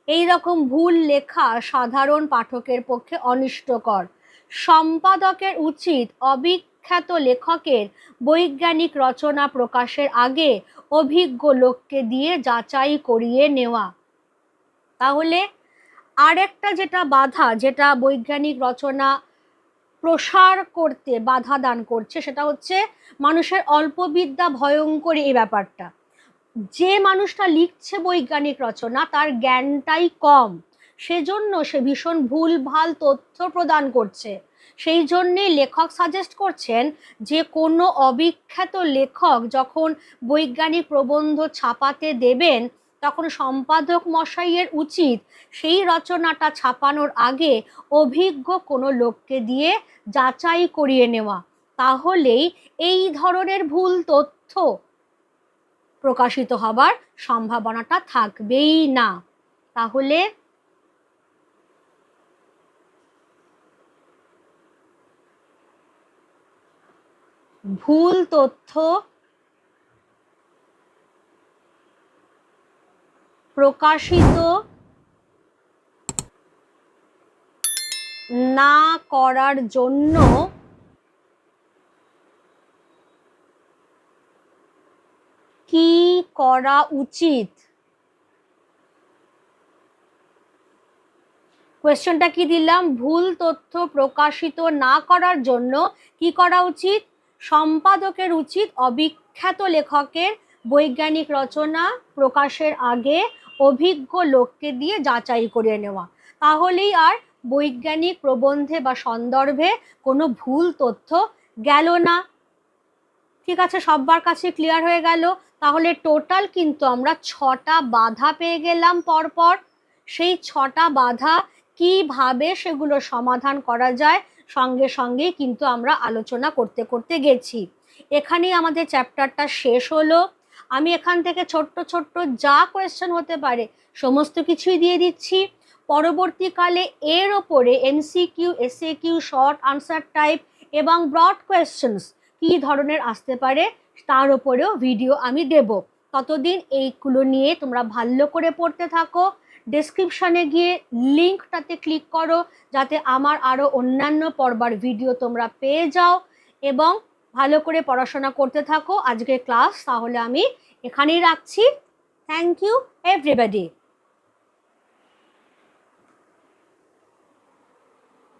এই রকম ভুল লেখা সাধারণ পাঠকের পক্ষে অনিষ্টকর। সম্পাদকের উচিত অবিখ্যাত লেখকের বৈজ্ঞানিক রচনা প্রকাশের আগে অভিজ্ঞ লোককে দিয়ে যাচাই করিয়ে নেওয়া। তাহলে আরেকটা যেটা বাধা, যেটা বৈজ্ঞানিক রচনা প্রসার করতে বাধা দান করছে, সেটা হচ্ছে মানুষের অল্পবিদ্যা ভয়ঙ্করী এই ব্যাপারটা। যে মানুষটা লিখছে বৈজ্ঞানিক রচনা, তার জ্ঞানটাই কম, সেজন্য সে ভীষণ ভুলভাল তথ্য প্রদান করছে। সেই জন্যে লেখক সাজেস্ট করছেন যে কোনো অবিখ্যাত লেখক যখন বৈজ্ঞানিক প্রবন্ধ ছাপাতে দেবেন, তখন সম্পাদক মশাইয়ের উচিত সেই রচনাটা ছাপানোর আগে অভিজ্ঞ কোনো লোককে দিয়ে যাচাই করিয়ে নেওয়া, তাহলেই এই ধরনের ভুল তথ্য প্রকাশিত হবার সম্ভাবনাটা থাকবেই না। তাহলে ভুল তথ্য প্রকাশিত না করার জন্য কি করা উচিত? কোয়েশ্চনটা কি দিলাম? ভুল তথ্য প্রকাশিত না করার জন্য কি করা উচিত? সম্পাদকের উচিত অবিখ্যাত লেখকের বৈজ্ঞানিক রচনা প্রকাশের আগে অভিজ্ঞ লোককে দিয়ে যাচাই করে নেওয়া, তাহলেই আর বৈজ্ঞানিক প্রবন্ধে বা সন্দর্ভে কোনো ভুল তথ্য গেল না। ঠিক আছে, সবার কাছে ক্লিয়ার হয়ে গেল? তাহলে টোটাল কিন্তু আমরা 6টা বাধা পেয়ে গেলাম পরপর। সেই 6টা বাধা কিভাবে সেগুলো সমাধান করা যায় সঙ্গে সঙ্গেই কিন্তু আমরা আলোচনা করতে করতে গেছি। এখানেই আমাদের চ্যাপ্টারটা শেষ হলো। আমি এখান থেকে ছোট্ট ছোট্ট যা কোয়েশ্চেন হতে পারে সমস্ত কিছুই দিয়ে দিচ্ছি। পরবর্তীকালে এর ওপরে MCQ, SAQ, short answer type এবং ব্রড কোয়েশ্চেন্স কী ধরনের আসতে পারে তার ওপরেও ভিডিও আমি দেব। ততদিন এইগুলো নিয়ে তোমরা ভালো করে পড়তে থাকো। ডেসক্রিপশানে গিয়ে লিঙ্কটাতে ক্লিক করো যাতে আমার আরও অন্যান্য পড়বার ভিডিও তোমরা পেয়ে যাও এবং ভালো করে পড়াশোনা করতে থাকো। আজকের ক্লাস তাহলে আমি এখানেই রাখছি। Thank you everybody.